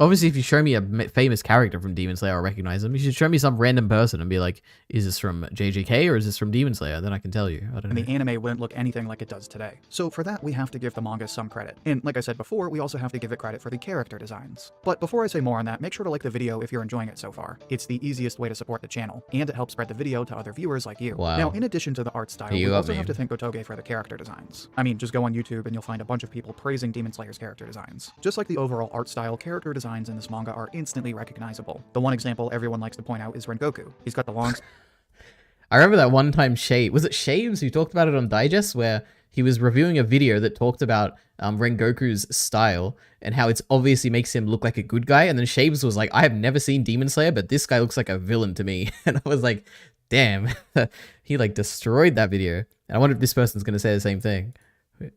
A: Obviously, if you show me a famous character from Demon Slayer, I'll recognize them. You should show me some random person and be like, is this from JJK or is this from Demon Slayer? Then I can tell you. I don't know.
K: The anime wouldn't look anything like it does today. So for that, we have to give the manga some credit. And like I said before, we also have to give it credit for the character designs. But before I say more on that, make sure to like the video if you're enjoying it so far. It's the easiest way to support the channel, and it helps spread the video to other viewers like you.
A: Wow.
K: Now, in addition to the art style, we also have to thank Gotoge for the character designs. I mean, just go on YouTube and you'll find a bunch of people praising Demon Slayer's character designs. Just like the overall art style, character designs in this manga are instantly recognizable. The one example everyone likes to point out is Rengoku. He's got the long...
A: I remember that one time was it Shaves who talked about it on Digest, where he was reviewing a video that talked about Rengoku's style and how it obviously makes him look like a good guy, and then Shaves was like, I have never seen Demon Slayer, but this guy looks like a villain to me. And I was like, damn, he like destroyed that video. And I wonder if this person's gonna say the same thing.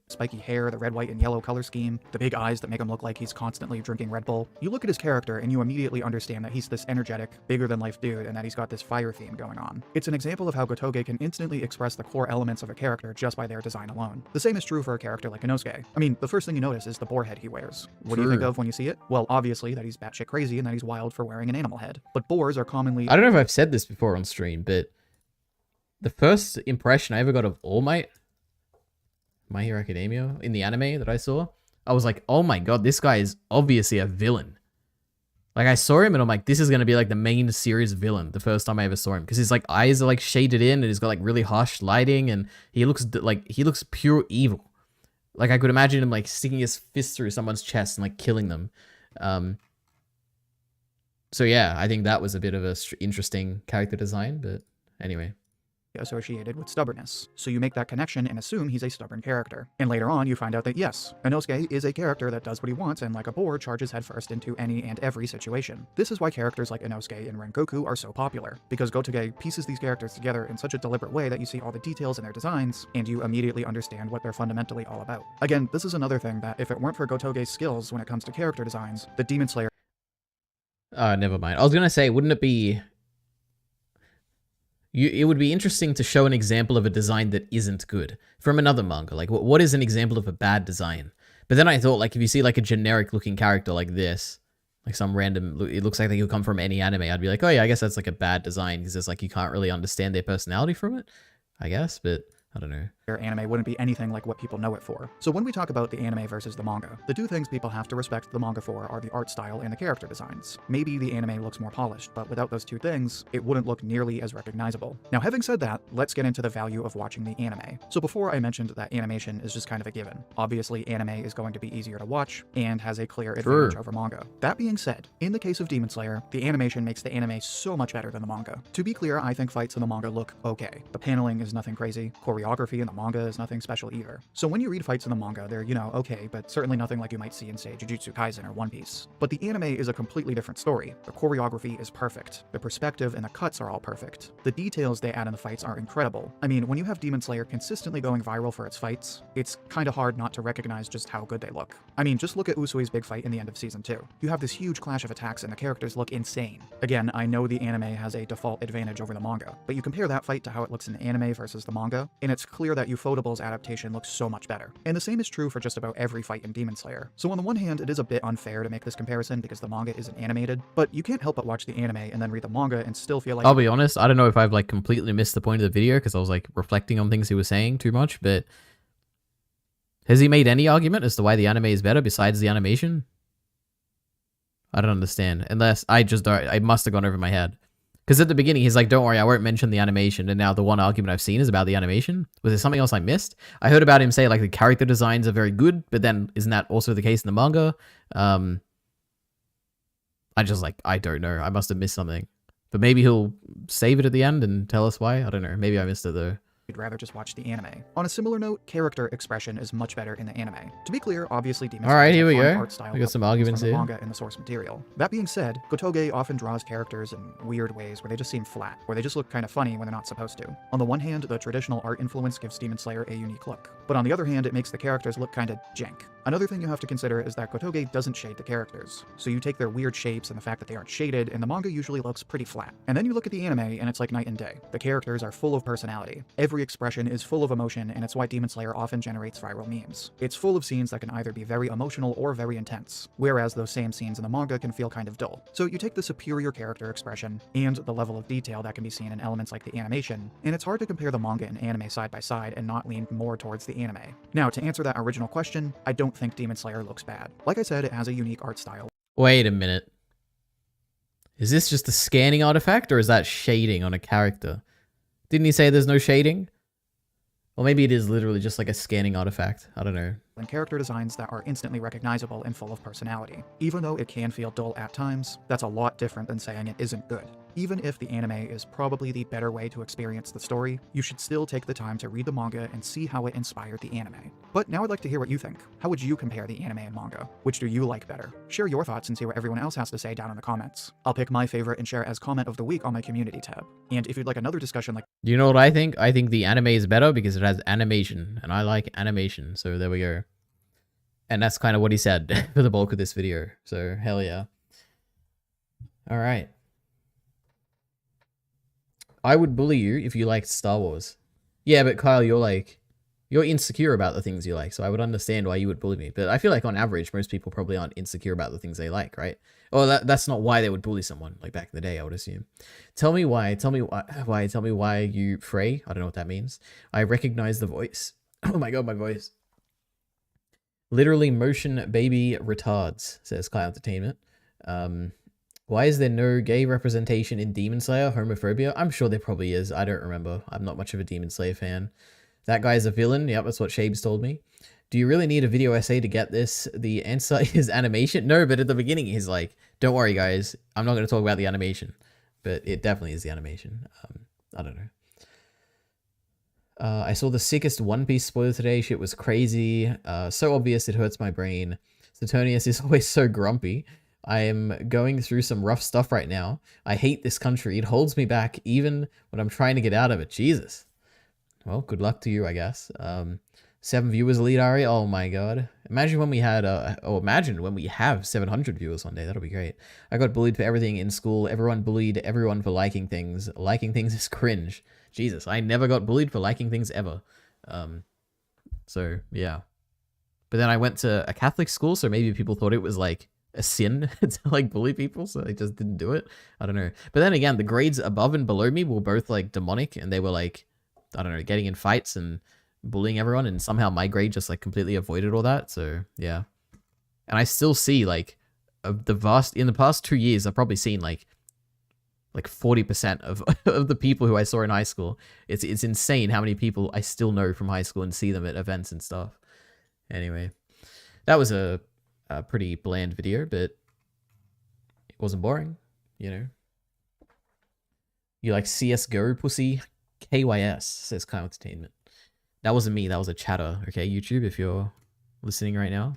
K: Spiky hair, the red, white, and yellow color scheme, the big eyes that make him look like he's constantly drinking Red Bull. You look at his character and you immediately understand that he's this energetic, bigger-than-life dude and that he's got this fire theme going on. It's an example of how Gotoge can instantly express the core elements of a character just by their design alone. The same is true for a character like Inosuke. I mean, the first thing you notice is the boar head he wears. What do you think of when you see it? Well, obviously that he's batshit crazy and that he's wild for wearing an animal head. But boars are commonly...
A: I don't know if I've said this before on stream, but the first impression I ever got of All Might, My Hero Academia, in the anime that I saw, I was like, oh my god, this guy is obviously a villain. Like, I saw him and I'm like, this is going to be like the main series villain the first time I ever saw him, because his like eyes are like shaded in and he's got like really harsh lighting and he looks pure evil. Like, I could imagine him like sticking his fist through someone's chest and like killing them. So yeah, I think that was a bit of a interesting character design, but anyway.
K: Associated with stubbornness. So you make that connection and assume he's a stubborn character. And later on, you find out that yes, Inosuke is a character that does what he wants and like a boar charges headfirst into any and every situation. This is why characters like Inosuke and Rengoku are so popular, because Gotoge pieces these characters together in such a deliberate way that you see all the details in their designs and you immediately understand what they're fundamentally all about. Again, this is another thing that if it weren't for Gotoge's skills when it comes to character designs, the Demon Slayer...
A: Never mind. I was gonna say, wouldn't it be... It would be interesting to show an example of a design that isn't good from another manga. Like, what is an example of a bad design? But then I thought, like, if you see like a generic looking character like this, like some random, it looks like they could come from any anime, I'd be like, oh yeah, I guess that's like a bad design, because it's like you can't really understand their personality from it, I guess. But I don't know.
K: Anime wouldn't be anything like what people know it for. So when we talk about the anime versus the manga, the two things people have to respect the manga for are the art style and the character designs. Maybe the anime looks more polished, but without those two things, it wouldn't look nearly as recognizable. Now, having said that, let's get into the value of watching the anime. So before I mentioned that animation is just kind of a given. Obviously, anime is going to be easier to watch and has a clear advantage over manga. That being said, in the case of Demon Slayer, the animation makes the anime so much better than the manga. To be clear, I think fights in the manga look okay. The paneling is nothing crazy, choreography in the manga is nothing special either. So when you read fights in the manga, they're, okay, but certainly nothing like you might see in, say, Jujutsu Kaisen or One Piece. But the anime is a completely different story. The choreography is perfect. The perspective and the cuts are all perfect. The details they add in the fights are incredible. I mean, when you have Demon Slayer consistently going viral for its fights, it's kinda hard not to recognize just how good they look. I mean, just look at Usui's big fight in the end of Season 2. You have this huge clash of attacks and the characters look insane. Again, I know the anime has a default advantage over the manga, but you compare that fight to how it looks in the anime versus the manga, and it's clear that Ufotable's adaptation looks so much better. And the same is true for just about every fight in Demon Slayer. So on the one hand, it is a bit unfair to make this comparison because the manga isn't animated, but you can't help but watch the anime and then read the manga and still feel like—
A: I'll be honest, I don't know if I've like completely missed the point of the video because I was like reflecting on things he was saying too much, but has he made any argument as to why the anime is better besides the animation? I don't understand. Unless I must have gone over my head. Because at the beginning, he's like, don't worry, I won't mention the animation. And now the one argument I've seen is about the animation. Was there something else I missed? I heard about him say, like, the character designs are very good, but then isn't that also the case in the manga? I don't know. I must have missed something. But maybe he'll save it at the end and tell us why. I don't know. Maybe I missed it, though.
K: You'd rather just watch the anime. On a similar note, character expression is much better in the anime. To be clear, obviously Demon Slayer
A: Alright, here we
K: has a
A: go.
K: art style
A: We got some arguments
K: from the
A: here.
K: manga and the source material. That being said, Gotoge often draws characters in weird ways where they just seem flat, where they just look kind of funny when they're not supposed to. On the one hand, the traditional art influence gives Demon Slayer a unique look, but on the other hand, it makes the characters look kinda jank. Another thing you have to consider is that Gotoge doesn't shade the characters, so you take their weird shapes and the fact that they aren't shaded, and the manga usually looks pretty flat. And then you look at the anime, and it's like night and day. The characters are full of personality. Every expression is full of emotion, and it's why Demon Slayer often generates viral memes. It's full of scenes that can either be very emotional or very intense, whereas those same scenes in the manga can feel kind of dull. So you take the superior character expression, and the level of detail that can be seen in elements like the animation, and it's hard to compare the manga and anime side by side and not lean more towards the anime. Now, to answer that original question, I don't think Demon Slayer looks bad. Like I said, it has a unique art style.
A: Wait a minute. Is this just a scanning artifact, or is that shading on a character? Didn't he say there's no shading? Or maybe it is literally just like a scanning artifact. I don't know.
K: And character designs that are instantly recognizable and full of personality. Even though it can feel dull at times, that's a lot different than saying it isn't good. Even if the anime is probably the better way to experience the story, you should still take the time to read the manga and see how it inspired the anime. But now I'd like to hear what you think. How would you compare the anime and manga? Which do you like better? Share your thoughts and see what everyone else has to say down in the comments. I'll pick my favorite and share as comment of the week on my community tab. And if you'd like another discussion like—
A: Do you know what I think? I think the anime is better because it has animation, and I like animation, so there we go. And that's kind of what he said for the bulk of this video, so hell yeah. Alright. I would bully you if you liked Star Wars. Yeah, but Kyle, you're insecure about the things you like, so I would understand why you would bully me. But I feel like on average, most people probably aren't insecure about the things they like, right? Or that's not why they would bully someone, like back in the day, I would assume. Tell me why you Frey. I don't know what that means. I recognize the voice. Oh my god, my voice. Literally motion baby retards, says Kyle Entertainment. Why is there no gay representation in Demon Slayer? Homophobia? I'm sure there probably is. I don't remember. I'm not much of a Demon Slayer fan. That guy's a villain. Yep, that's what Shabes told me. Do you really need a video essay to get this? The answer is animation. No, but at the beginning, he's like, don't worry, guys. I'm not going to talk about the animation. But it definitely is the animation. I don't know. I saw the sickest One Piece spoiler today. Shit was crazy. So obvious it hurts my brain. Saturnius is always so grumpy. I am going through some rough stuff right now. I hate this country. It holds me back even when I'm trying to get out of it. Jesus. Well, good luck to you, I guess. 7 viewers, lead Ari. Oh my god. Imagine when we had, imagine when we have 700 viewers one day. That'll be great. I got bullied for everything in school. Everyone bullied everyone for liking things. Liking things is cringe. Jesus, I never got bullied for liking things ever. So, yeah. But then I went to a Catholic school, so maybe people thought it was like a sin to like bully people, so they just didn't do it. I don't know. But then again, the grades above and below me were both like demonic, and they were like I don't know, getting in fights and bullying everyone, and somehow my grade just like completely avoided all that. So yeah, and I still see like in the past 2 years, I've probably seen like 40% of of the people who I saw in high school. It's insane how many people I still know from high school and see them at events and stuff. Anyway, that was a pretty bland video, but it wasn't boring, you know. You like CSGO pussy? KYS, says Kyle Entertainment. That wasn't me, that was a chatter, okay, YouTube, if you're listening right now.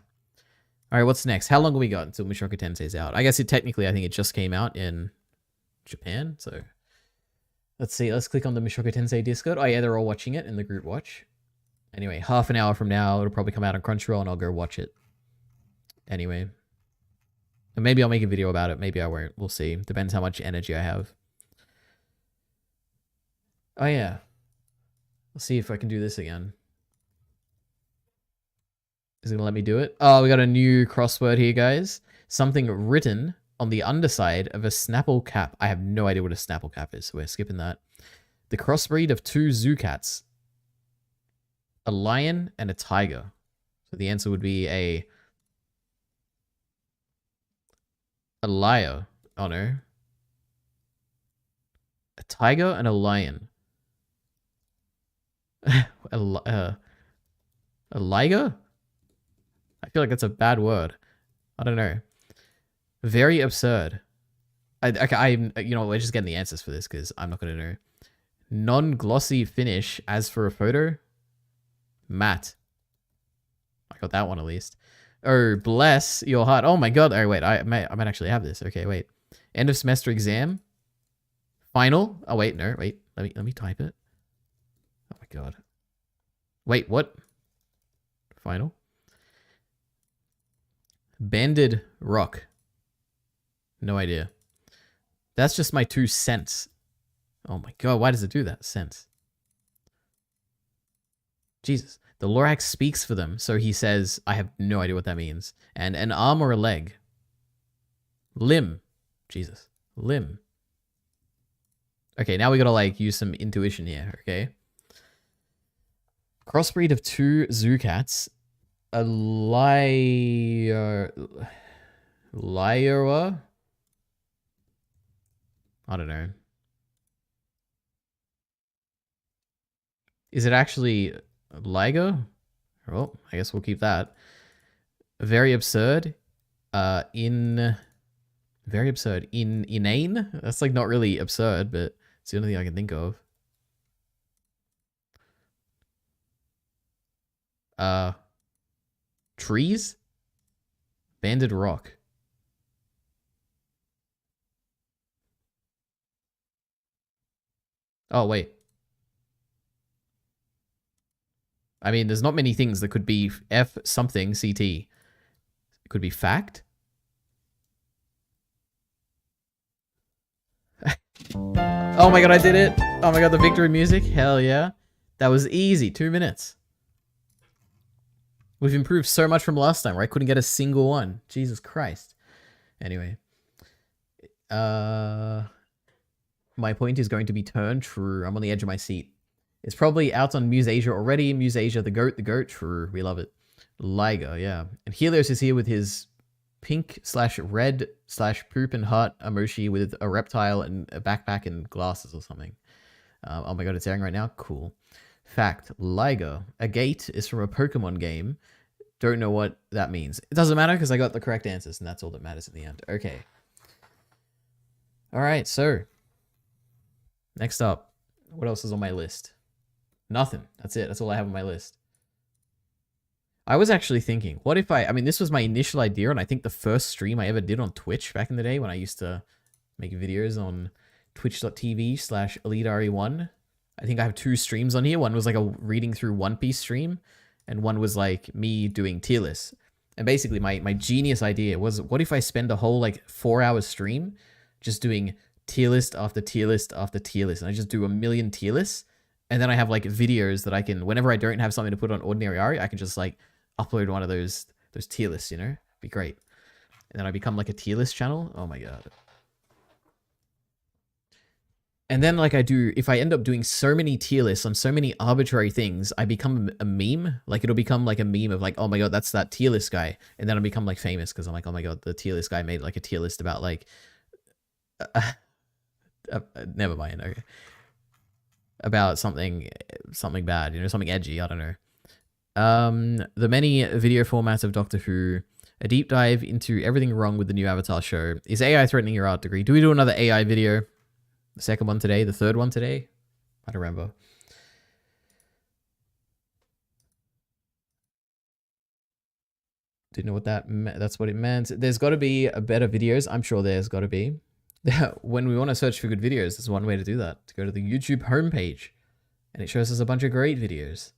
A: Alright, what's next? How long have we got until Mushoku Tensei's out? I guess I think it just came out in Japan, so... Let's see, let's click on the Mushoku Tensei Discord. Oh yeah, they're all watching it in the group watch. Anyway, half an hour from now, it'll probably come out on Crunchyroll and I'll go watch it. Anyway. And maybe I'll make a video about it, maybe I won't. We'll see. Depends how much energy I have. Oh yeah. Let's see if I can do this again. Is it gonna let me do it? Oh, we got a new crossword here, guys. Something written on the underside of a Snapple cap. I have no idea what a Snapple cap is, so we're skipping that. The crossbreed of 2 zoo cats. A lion and a tiger. So the answer would be a liar. Oh no. A tiger and a lion. A liger? I feel like that's a bad word. I don't know. Very absurd. You know, we're just getting the answers for this because I'm not going to know. Non-glossy finish as for a photo. Matte. I got that one at least. Oh, bless your heart. Oh my god. Oh, wait. I might actually have this. Okay, wait. End of semester exam. Final. Oh, wait. No, wait. Let me type it. Oh my god. Wait, what? Final. Banded rock. No idea. That's just my 2 cents. Oh my god, why does it do that? Cents. Jesus. The Lorax speaks for them, so he says, I have no idea what that means. And an arm or a leg. Limb. Jesus. Limb. Okay, now we gotta like use some intuition here, okay? Crossbreed of 2 zoo cats. A liar... Lyra? I don't know. Is it actually Ligo? Well, I guess we'll keep that. Very absurd. Very absurd. Inane? That's like not really absurd, but it's the only thing I can think of. Trees? Banded rock. Oh, wait. I mean, there's not many things that could be F something CT. It could be fact. Oh my god, I did it! Oh my god, the victory music. Hell yeah. That was easy. 2 minutes. We've improved so much from last time, right? Couldn't get a single one. Jesus Christ. Anyway. My point is going to be turned. True. I'm on the edge of my seat. It's probably out on Muse-Asia already. Muse-Asia, the goat. True. We love it. Liger, yeah. And Helios is here with his pink/red/poop and heart emoji with a reptile and a backpack and glasses or something. Oh my god, it's airing right now? Cool. Fact. Liger. A gate is from a Pokemon game. Don't know what that means. It doesn't matter because I got the correct answers and that's all that matters in the end. Okay. Alright, so. Next up. What else is on my list? Nothing. That's it. That's all I have on my list. I was actually thinking, what if I mean, this was my initial idea, and I think the first stream I ever did on Twitch back in the day when I used to make videos on twitch.tv/EliteRE1. I think I have 2 streams on here. One was like a reading through One Piece stream, and one was like me doing tier lists. And basically my genius idea was, what if I spend a whole like 4-hour stream just doing tier list after tier list after tier list, and I just do a million tier lists, and then I have like videos that I can, whenever I don't have something to put on Ordinary Ari, I can just like upload one of those tier lists, you know? Be great. And then I become like a tier list channel. Oh my god. And then like if I end up doing so many tier lists on so many arbitrary things, I become a meme. Like it'll become like a meme of like, oh my god, that's that tier list guy. And then I'll become like famous because I'm like, oh my god, the tier list guy made like a tier list about like, never mind. Okay. About something bad, you know, something edgy. I don't know. The many video formats of Doctor Who, a deep dive into everything wrong with the new Avatar show. Is AI threatening your art degree? Do we do another AI video? The second one today, the third one today? I don't remember. Didn't know what that's what it meant. There's got to be a better videos. I'm sure there's got to be. When we want to search for good videos, there's one way to do that. To go to the YouTube homepage. And it shows us a bunch of great videos.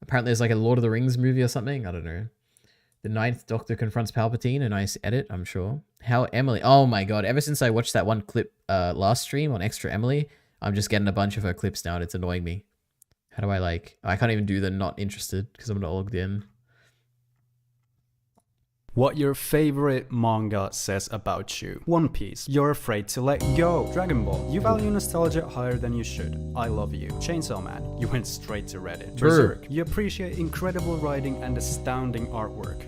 A: Apparently there's like a Lord of the Rings movie or something. I don't know. The Ninth Doctor confronts Palpatine. A nice edit, I'm sure. How Emily... Oh my god. Ever since I watched that one clip last stream on Extra Emily, I'm just getting a bunch of her clips now and it's annoying me. How do I like... I can't even do the not interested because I'm not logged in.
L: What your favorite manga says about you. One Piece, you're afraid to let go. Dragon Ball, you value nostalgia higher than you should. I Love You. Chainsaw Man, you went straight to Reddit. Berserk, you appreciate incredible writing and astounding artwork.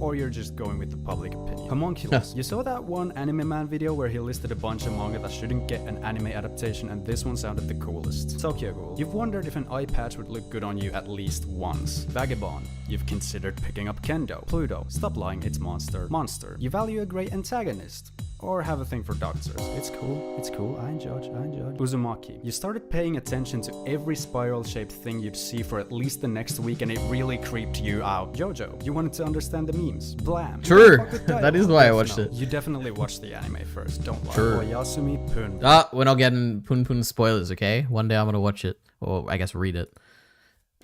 L: Or you're just going with the public opinion. Homunculus, you saw that one Anime Man video where he listed a bunch of manga that shouldn't get an anime adaptation and this one sounded the coolest. Tokyo Ghoul, you've wondered if an eye patch would look good on you at least once. Vagabond, you've considered picking up Kendo. Pluto, stop lying, it's Monster. Monster, you value a great antagonist. Or have a thing for doctors. It's cool, I ain't judge. Uzumaki, you started paying attention to every spiral-shaped thing you'd see for at least the next week and it really creeped you out. Jojo, you wanted to understand the memes. Blam.
A: True, that is why I watched it.
L: You definitely watched the anime first, don't lie.
A: True.
L: Oyasumi Pun.
A: We're not getting Pun spoilers, okay? One day I'm gonna watch it. Or I guess read it.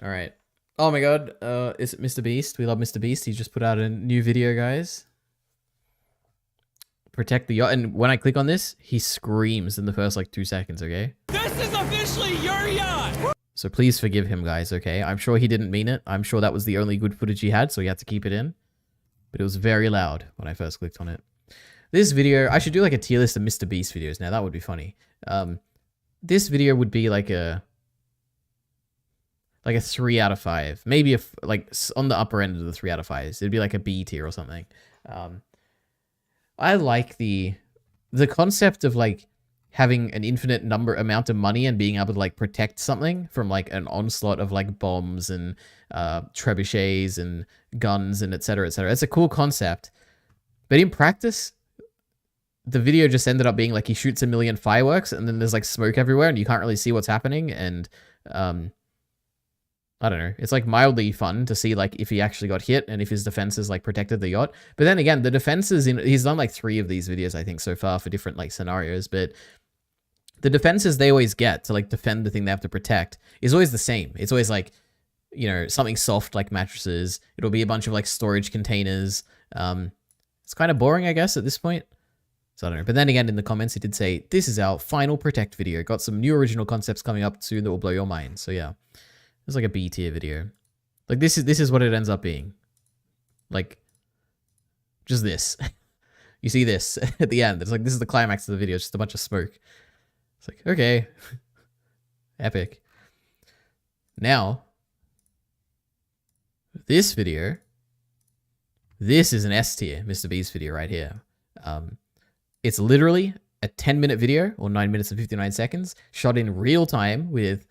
A: Alright. Oh my god, is it Mr. Beast? We love Mr. Beast. He just put out a new video, guys. Protect the yacht. And when I click on this, he screams in the first like 2 seconds, okay?
M: This is officially your yacht!
A: So please forgive him, guys, okay? I'm sure he didn't mean it. I'm sure that was the only good footage he had, so he had to keep it in. But it was very loud when I first clicked on it. This video, I should do like a tier list of Mr. Beast videos now. That would be funny. This video would be like a 3 out of 5. Maybe like on the upper end of the 3 out of 5s. It'd be like a B tier or something. I like the concept of like having an infinite amount of money and being able to like protect something from like an onslaught of like bombs and trebuchets and guns and etc. etc. It's a cool concept, but in practice, the video just ended up being like he shoots a million fireworks and then there's like smoke everywhere and you can't really see what's happening and I don't know. It's like mildly fun to see like if he actually got hit and if his defenses like protected the yacht. But then again, the defenses he's done like 3 of these videos I think so far for different like scenarios, but the defenses they always get to like defend the thing they have to protect is always the same. It's always like, you know, something soft like mattresses. It'll be a bunch of like storage containers. It's kind of boring, I guess, at this point. So I don't know. But then again, in the comments, it did say, this is our final Protect video. Got some new original concepts coming up soon that will blow your mind. So yeah. It's like a B tier video. Like this is what it ends up being. Like just this. You see this at the end. It's like this is the climax of the video, it's just a bunch of smoke. It's like, okay. Epic. Now, this video, this is an S tier Mr. Beast video right here. It's literally a 10-minute video or 9 minutes and 59 seconds shot in real time with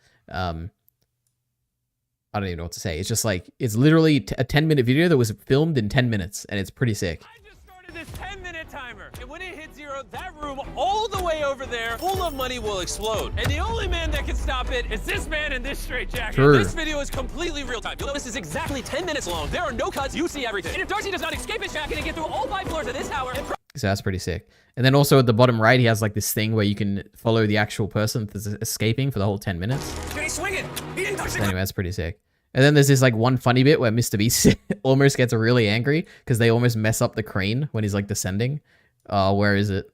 A: I don't even know what to say. It's just like, it's literally a 10-minute video that was filmed in 10 minutes, and it's pretty sick.
M: I just started this 10-minute timer, and when it hits 0, that room all the way over there, full of money, will explode. And the only man that can stop it is this man in this straitjacket.
A: Sure.
M: This video is completely real time. You'll notice it's exactly 10 minutes long. There are no cuts. You see everything. And if Darcy does not escape his jacket and get through all 5 floors of this tower...
A: So that's pretty sick. And then also at the bottom right, he has like this thing where you can follow the actual person that's escaping for the whole 10 minutes.
M: Did he swing it? He didn't touch
A: it. Anyway, that's pretty sick. And then there's this like one funny bit where Mr. Beast almost gets really angry because they almost mess up the crane when he's like descending. Where is it?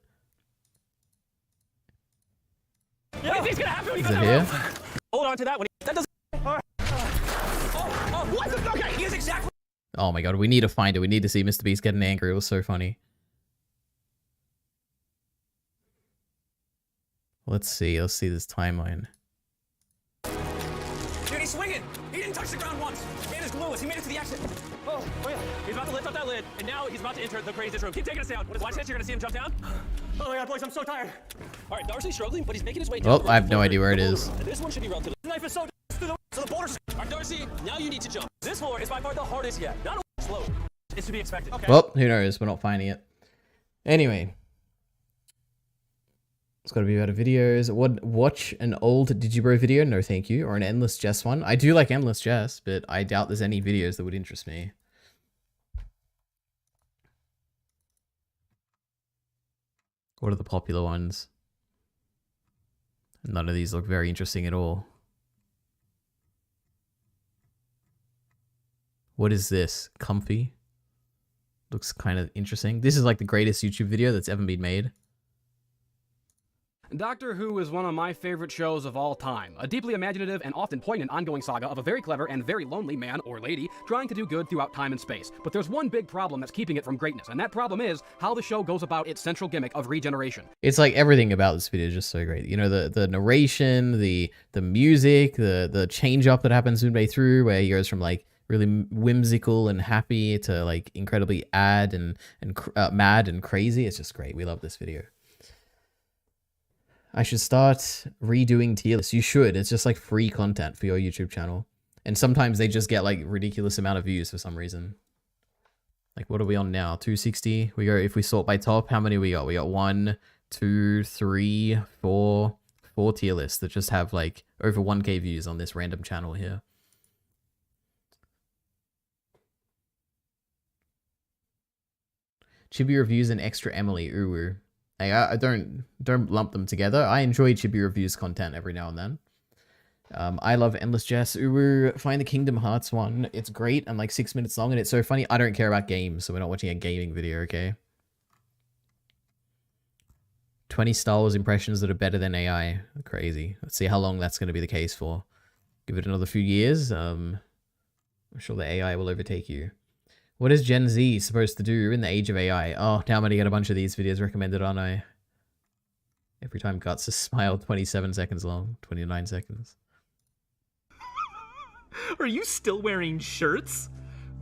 M: Yeah. He's gonna have to.
A: Is it here?
M: Hold on to that one. That doesn't. What the? Okay, he is exactly.
A: Oh my god, we need to find it. We need to see Mr. Beast getting angry. It was so funny. Let's see this timeline.
M: Dude, he's swinging. He didn't touch the ground once. Man is glueless. He made it to the exit. Oh yeah. He's about to lift up that lid, and now he's about to enter the craziest room. Keep taking us down. Watch this. You're gonna see him jump down. Oh my God, boys, I'm so tired. All right, Darcy's struggling, but he's making his way down.
A: Oh, I have no idea where it is.
M: This one should be relative. The knife is so through the borders. All right, Darcy, now you need to jump. This floor is by far the hardest yet. Not slow. It's to be expected. Okay.
A: Well, who knows? We're not finding it. Anyway. It's got to be better videos. Watch an old Digibro video? No, thank you. Or an Endless Jest one. I do like Endless Jest, but I doubt there's any videos that would interest me. What are the popular ones? None of these look very interesting at all. What is this? Comfy? Looks kind of interesting. This is like the greatest YouTube video that's ever been made.
N: Doctor Who is one of my favorite shows of all time. A deeply imaginative and often poignant ongoing saga of a very clever and very lonely man or lady trying to do good throughout time and space. But there's one big problem that's keeping it from greatness, and that problem is how the show goes about its central gimmick of regeneration.
A: It's like everything about this video is just so great. You know, the narration, the music, the change up that happens midway through, where he goes from like really whimsical and happy to like incredibly mad and crazy. It's just great. We love this video. I should start redoing tier lists. You should. It's just like free content for your YouTube channel. And sometimes they just get like ridiculous amount of views for some reason. Like what are we on now? 260. We go, if we sort by top, how many we got? We got 1, 2, 3, 4 tier lists that just have like over 1K views on this random channel here. Chibi reviews and extra Emily. Ooh. I don't lump them together. I enjoy Chibi reviews content every now and then. I love Endless Jest. Uwu, find the Kingdom Hearts one. It's great and like 6 minutes long and it's so funny. I don't care about games, so we're not watching a gaming video, okay? 20 Star Wars impressions that are better than AI. Crazy. Let's see how long that's going to be the case for. Give it another few years. I'm sure the AI will overtake you. What is Gen Z supposed to do in the age of AI? Oh, now I'm going to get a bunch of these videos recommended, aren't I? Every time Guts a smile, 27 seconds long, 29 seconds.
F: Are you still wearing shirts?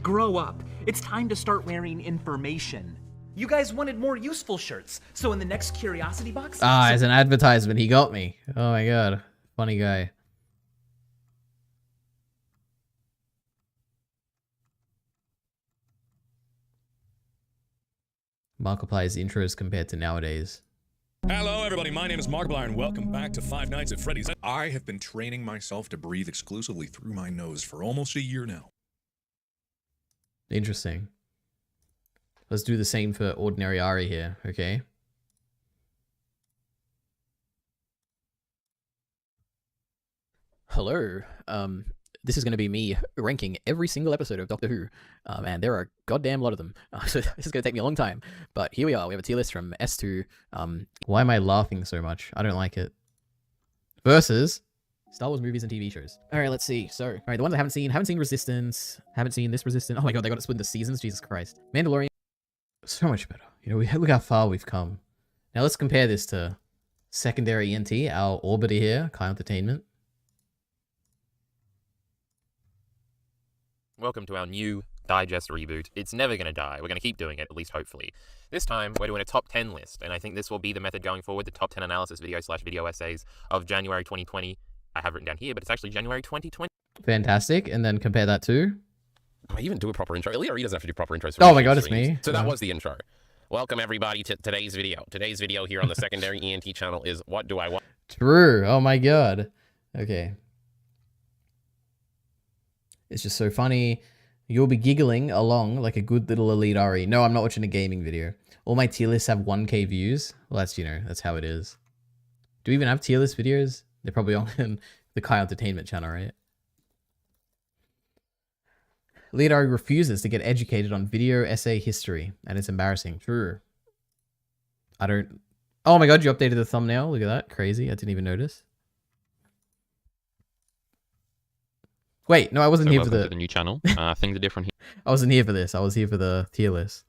F: Grow up. It's time to start wearing information. You guys wanted more useful shirts, so in the next Curiosity box...
A: Ah, as an advertisement, he got me. Oh my god. Funny guy. Markiplier's intros compared to nowadays.
O: Hello everybody, my name is Markiplier and welcome back to Five Nights at Freddy's. I have been training myself to breathe exclusively through my nose for almost a year now.
A: Interesting. Let's do the same for Ordinary Ari here, okay? Hello, this is going to be me ranking every single episode of Doctor Who, and there are a goddamn lot of them, so this is going to take me a long time, but here we are. We have a tier list from S to, why am I laughing so much? I don't like it. Versus Star Wars movies and TV shows. Alright, let's see. So, alright, the ones I haven't seen Resistance, haven't seen this Resistance. Oh my god, they got it split into seasons, Jesus Christ. Mandalorian, so much better. You know, look how far we've come. Now let's compare this to Secondary ENT, our orbiter here, Kai Entertainment.
P: Welcome to our new digest reboot. It's never going to die. We're going to keep doing it, at least hopefully. This time, we're doing a top 10 list, and I think this will be the method going forward, the top 10 analysis video/video essays of January 2020. I have written down here, but it's actually January 2020.
A: Fantastic, and then compare that to...
P: I even do a proper intro. Ilya doesn't have to do proper intros.
A: Oh my god, it's me.
P: So that was the intro. Welcome everybody to today's video. Today's video here on the Secondary ENT channel is What Do I Want?
A: True, oh my god. Okay. It's just so funny. You'll be giggling along like a good little elite Ari. No, I'm not watching a gaming video. All my tier lists have 1K views. Well, that's, you know, that's how it is. Do we even have tier list videos? They're probably on the Kai Entertainment channel, right? Elite Ari refuses to get educated on video essay history, and it's embarrassing. True. I don't... Oh my god, you updated the thumbnail. Look at that. Crazy. I didn't even notice. Wait, no, I wasn't here for
P: the new channel. Things are different here.
A: I wasn't here for this. I was here for the tier list.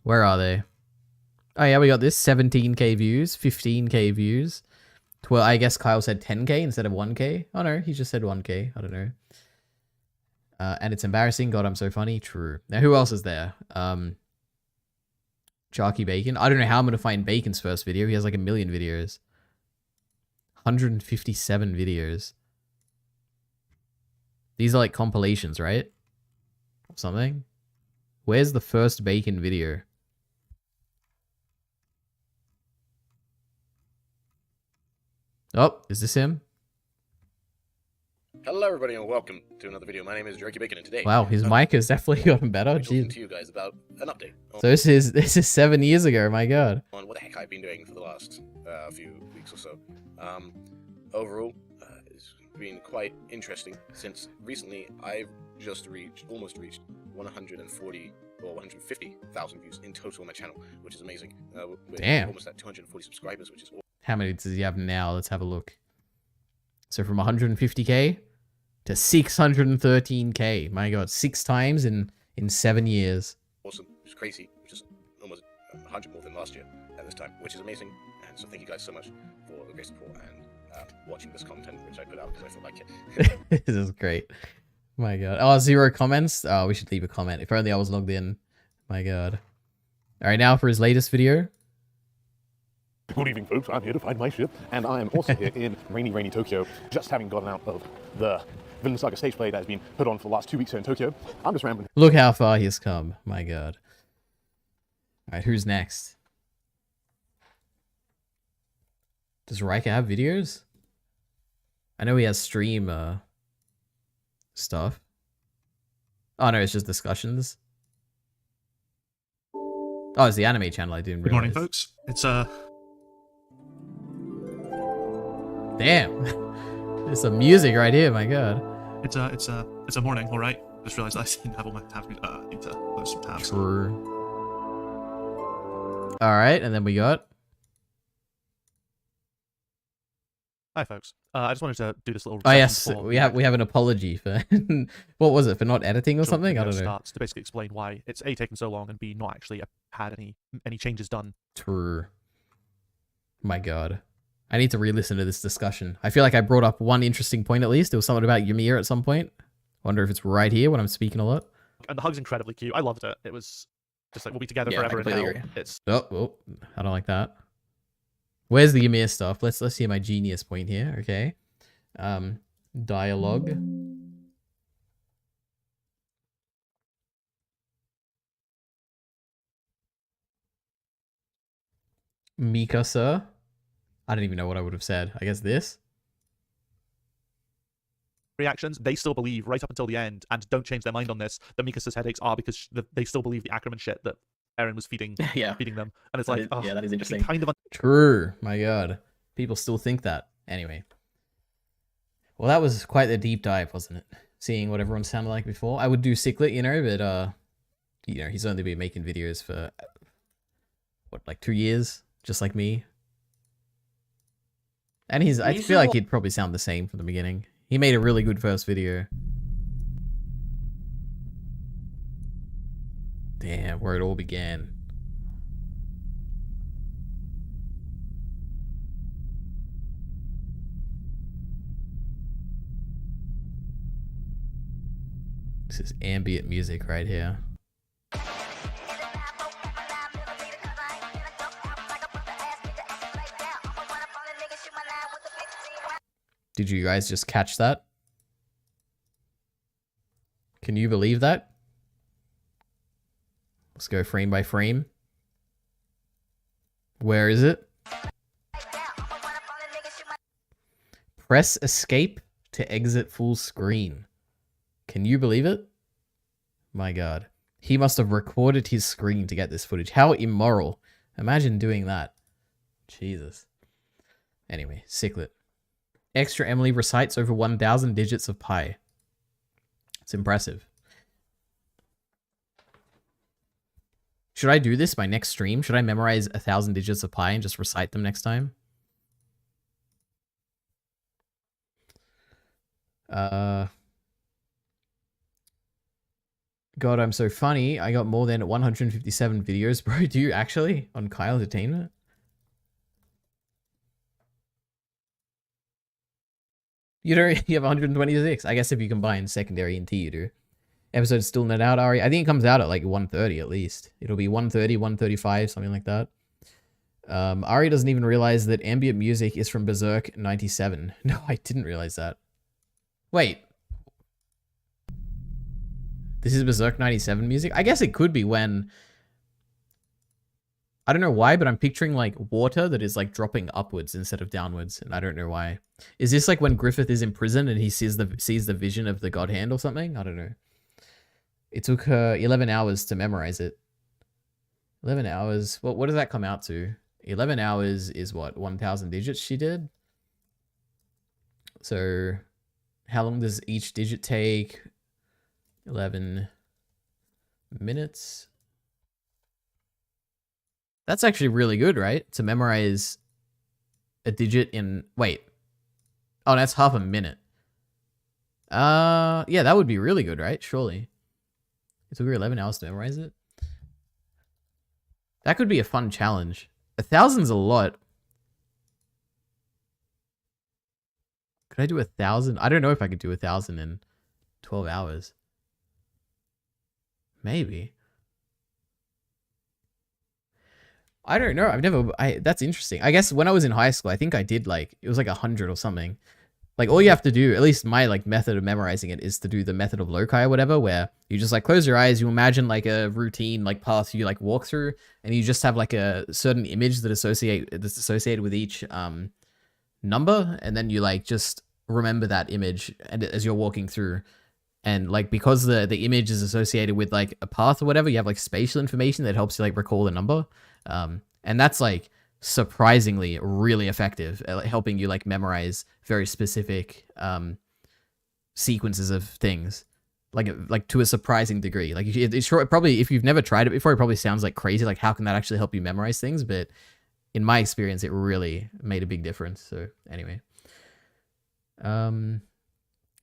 A: Where are they? Oh yeah, we got this. 17K views, 15K views, Well, I guess Kyle said 10k instead of 1k. Oh no, he just said 1k. I don't know. And it's embarrassing. God, I'm so funny. True. Now, who else is there? Sharky Bacon. I don't know how I'm going to find Bacon's first video. He has like 1 million videos. 157 videos. These are like compilations, right? Or something. Where's the first Bacon video? Oh, is this him?
Q: Hello, everybody, and welcome to another video. My name is Jerky Bacon, and today,
A: Wow, his mic has definitely gotten better.
Q: I'm talking
A: Jeez.
Q: to you guys about an update.
A: So this is 7 years ago. My God.
Q: On what the heck I've been doing for the last few weeks or so. Overall, it's been quite interesting since recently I've just almost reached 140 or 150,000 views in total on my channel, which is amazing. With
A: Damn.
Q: almost at 240 subscribers, which is awesome.
A: How many does he have now? Let's have a look. So from 150k to 613k. My God, 6 times in 7 years.
Q: Awesome, which is crazy, which is almost 100 more than last year at this time, which is amazing. And so thank you guys so much for the great support and watching this content, which I put out because I feel like it.
A: This is great. My God. Oh, 0 comments? Oh, we should leave a comment. If only I was logged in. My God. All right, now for his latest video.
R: Good evening, folks. I'm here to find my ship, and I am also here in rainy Tokyo, just having gotten out of the Vinland Saga stage play that has been put on for the last 2 weeks here in Tokyo. I'm just rambling.
A: Look how far he's come. My God. All right, who's next? Does Riker have videos? I know he has stream stuff. Oh no, it's just discussions. Oh, it's the anime channel. I didn't realize.
S: Good morning, folks. It's
A: Damn. There's some music right here, my God.
S: It's a morning, all right. Just realized I didn't have all my tabs. Need to close some tabs.
A: True. All right, and then we got.
S: Hi, folks. I just wanted to do this little.
A: Oh yes, we have an apology for what was it, for not editing or something? I don't know.
S: Starts to basically explain why it's A, taken so long, and B, not actually had any changes done.
A: True. My God. I need to re-listen to this discussion. I feel like I brought up one interesting point at least. There was something about Ymir at some point. Wonder if it's right here when I'm speaking a lot.
S: And the hug's incredibly cute. I loved it. It was just like, we'll be together forever and now. It's
A: oh, I don't like that. Where's the Ymir stuff? Let's hear my genius point here, okay? Dialogue. Mikasa. I don't even know what I would have said. I guess this.
S: reactions. They still believe right up until the end, and don't change their mind on this, that Mikasa's headaches are because they still believe the Ackerman shit that Eren was feeding feeding them. And it's like,
T: yeah, that is interesting.
S: Kind of
A: True. My God. People still think that. Anyway. Well, that was quite the deep dive, wasn't it? Seeing what everyone sounded like before. I would do Ciclet, you know, but, you know, he's only been making videos for, what, like 2 years? Just like me. And I feel like he'd probably sound the same from the beginning. He made a really good first video. Damn, where it all began. This is ambient music right here. Did you guys just catch that? Can you believe that? Let's go frame by frame. Where is it? Press escape to exit full screen. Can you believe it? My God. He must have recorded his screen to get this footage. How immoral. Imagine doing that. Jesus. Anyway, Ciclet. Extra Emily recites over 1,000 digits of pi. It's impressive. Should I do this my next stream? Should I memorize 1,000 digits of pi and just recite them next time? God, I'm so funny. I got more than 157 videos, bro. Do you actually? On Kyle Entertainment? You don't. You have 126. I guess if you combine secondary and T, you do. Episode's still not out, Ari. I think it comes out at like 1:30 at least. It'll be 1:30, 1:35, something like that. Ari doesn't even realize that ambient music is from Berserk 97. No, I didn't realize that. Wait. This is Berserk 97 music? I guess it could be when... I don't know why, but I'm picturing like water that is like dropping upwards instead of downwards, and I don't know why. Is this like when Griffith is in prison and he sees the vision of the God Hand or something? I don't know. It took her 11 hours to memorize it. 11 hours. What does that come out to? 11 hours is what? 1,000 digits she did? So how long does each digit take? 11 minutes. That's actually really good, right? To memorize a digit in... Wait. Oh, that's half a minute. Yeah, that would be really good, right? Surely. It took her 11 hours to memorize it. That could be a fun challenge. 1,000's a lot. Could I do 1,000? I don't know if I could do 1,000 in 12 hours. Maybe. I don't know. That's interesting. I guess when I was in high school, I think I did like, it was like 100 or something. Like all you have to do, at least my like method of memorizing it, is to do the method of loci or whatever, where you just like close your eyes, you imagine like a routine like path you like walk through, and you just have like a certain image that's associated with each number, and then you like just remember that image and as you're walking through. And like because the image is associated with like a path or whatever, you have like spatial information that helps you like recall the number. And that's like surprisingly really effective at helping you like memorize very specific sequences of things, like to a surprising degree. Like it's probably, if you've never tried it before, it probably sounds like crazy. Like how can that actually help you memorize things? But in my experience, it really made a big difference. So anyway,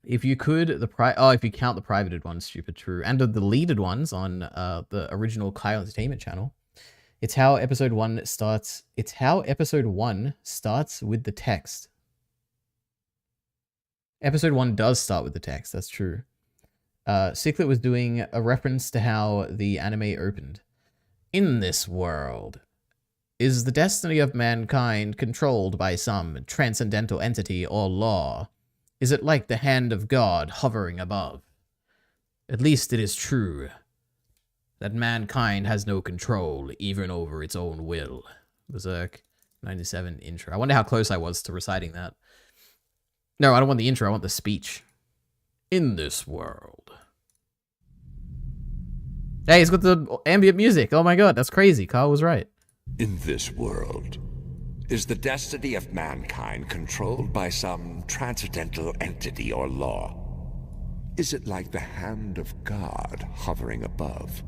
A: if you could, if you count the privated ones, stupid true, and the deleted ones on the original Kyle Entertainment channel, it's how episode 1 starts. It's how episode 1 starts with the text. Episode 1 does start with the text. That's true. Ciclet was doing a reference to how the anime opened. In this world, is the destiny of mankind controlled by some transcendental entity or law? Is it like the hand of God hovering above? At least it is true that mankind has no control even over its own will. Berserk 97 intro. I wonder how close I was to reciting that. No, I don't want the intro, I want the speech. In this world. Hey, he's got the ambient music. Oh my god, that's crazy. Carl was right.
T: In this world, is the destiny of mankind controlled by some transcendental entity or law? Is it like the hand of God hovering above?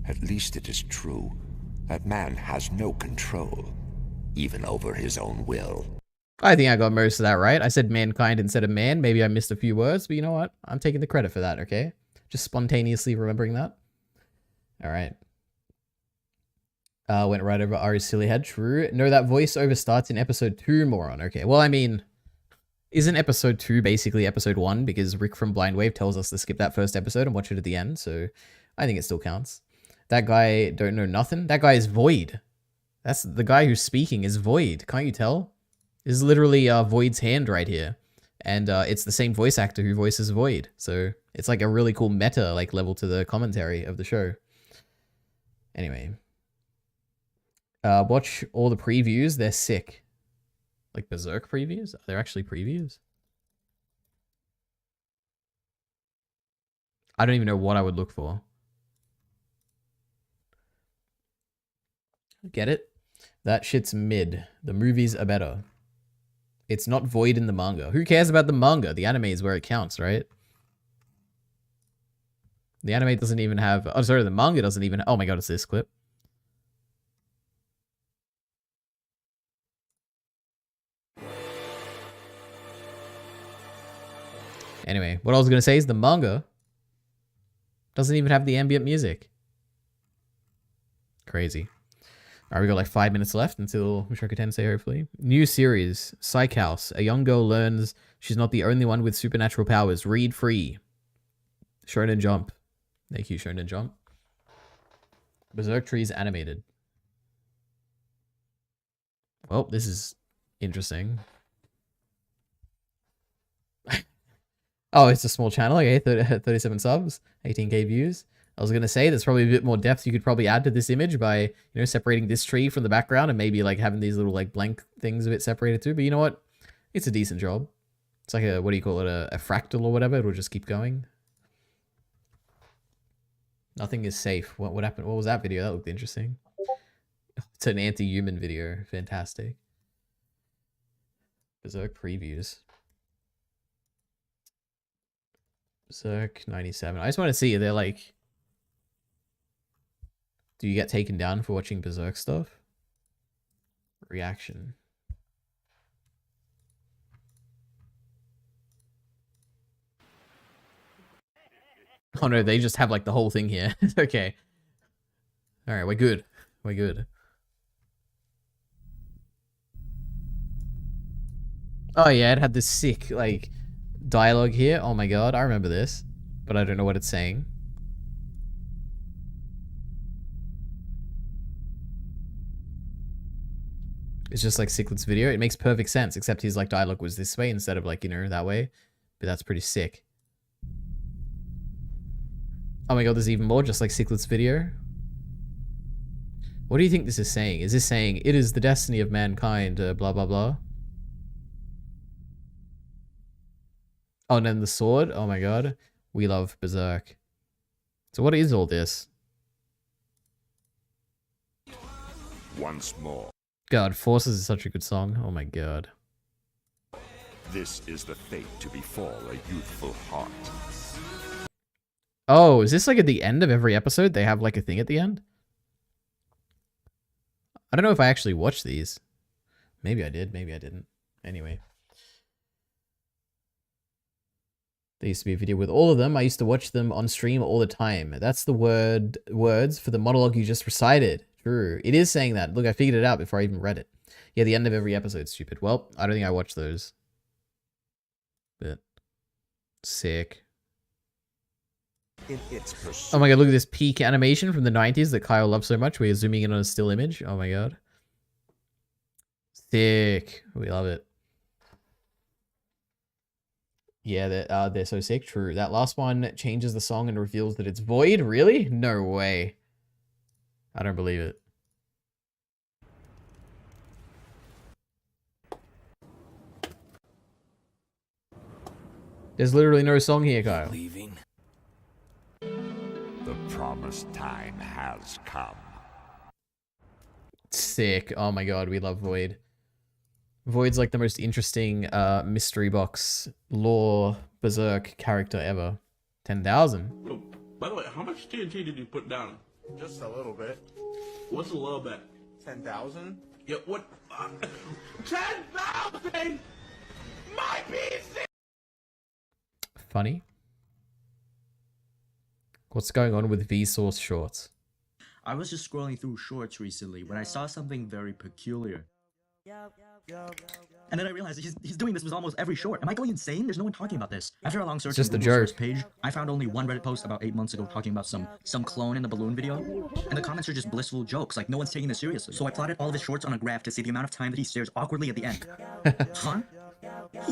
T: At least it is true that man has no control, even over his own will.
A: I think I got most of that right. I said mankind instead of man. Maybe I missed a few words, but you know what? I'm taking the credit for that, okay? Just spontaneously remembering that. All right. Went right over Ari's silly head. True. No, that voiceover starts in episode 2, moron. Okay, well, I mean, isn't episode 2 basically episode 1? Because Rick from Blind Wave tells us to skip that first episode and watch it at the end, so I think it still counts. That guy don't know nothing. That guy is Void. That's the guy who's speaking is Void. Can't you tell? This is literally Void's hand right here. And it's the same voice actor who voices Void. So it's like a really cool meta like level to the commentary of the show. Anyway. Watch all the previews. They're sick. Like Berserk previews? They're actually previews? I don't even know what I would look for. Get it? That shit's mid. The movies are better. It's not Void in the manga. Who cares about the manga? The anime is where it counts, right? The anime doesn't even have... Oh, sorry, the manga doesn't even... Oh my god, it's this clip. Anyway, what I was going to say is the manga doesn't even have the ambient music. Crazy. Alright, we got like 5 minutes left until Mushoku Tensei, hopefully. New series, Psych House. A young girl learns she's not the only one with supernatural powers. Read free. Shonen Jump. Thank you, Shonen Jump. Berserk Trees animated. Well, this is interesting. Oh, it's a small channel. Okay, 37 subs, 18k views. I was going to say there's probably a bit more depth you could probably add to this image by, you know, separating this tree from the background and maybe like having these little like blank things a bit separated too. But you know what? It's a decent job. It's like a, what do you call it? A fractal or whatever. It'll just keep going. Nothing is safe. What happened? What was that video? That looked interesting. It's an anti-human video. Fantastic. Berserk previews. Berserk 97. I just want to see, they're like... Do you get taken down for watching Berserk stuff? Reaction. Oh no, they just have like the whole thing here. Okay. Alright, we're good. We're good. Oh yeah, it had this sick, like, dialogue here. Oh my god, I remember this. But I don't know what it's saying. It's just like Cichlids' video. It makes perfect sense, except his like dialogue was this way instead of like, you know, that way. But that's pretty sick. Oh my god, there's even more, just like Cichlids' video. What do you think this is saying? Is this saying, it is the destiny of mankind, blah blah blah? Oh, and then the sword. Oh my god. We love Berserk. So what is all this?
T: Once more.
A: God, Forces is such a good song. Oh my god.
T: This is the fate to befall a youthful heart.
A: Oh, is this like at the end of every episode? They have like a thing at the end? I don't know if I actually watched these. Maybe I did, maybe I didn't. Anyway. There used to be a video with all of them. I used to watch them on stream all the time. That's the words for the monologue you just recited. True. It is saying that. Look, I figured it out before I even read it. Yeah, the end of every episode, stupid. Well, I don't think I watched those. But sick. Oh my god, look at this peak animation from the 90s that Kyle loves so much. Where you're zooming in on a still image. Oh my god. Sick. We love it. Yeah, they're so sick. True. That last one changes the song and reveals that it's Void. Really? No way. I don't believe it. There's literally no song here, Kyle.
T: Leaving. The promised time has come.
A: Sick. Oh my god, we love Void. Void's like the most interesting mystery box lore Berserk character ever. 10,000.
U: By the way, how much TNT did you put down?
V: Just a little bit.
U: What's a little bit?
V: 10,000?
U: Yeah, what? 10,000! My PC!
A: Funny. What's going on with Vsauce shorts?
W: I was just scrolling through shorts recently when I saw something very peculiar. And then I realized he's doing this with almost every short. Am I going insane? There's no one talking about this. After a long search on the Google source page, I found only one Reddit post about 8 months ago talking about some clone in the balloon video. And the comments are just blissful jokes, like no one's taking this seriously. So I plotted all of his shorts on a graph to see the amount of time that he stares awkwardly at the end. Huh?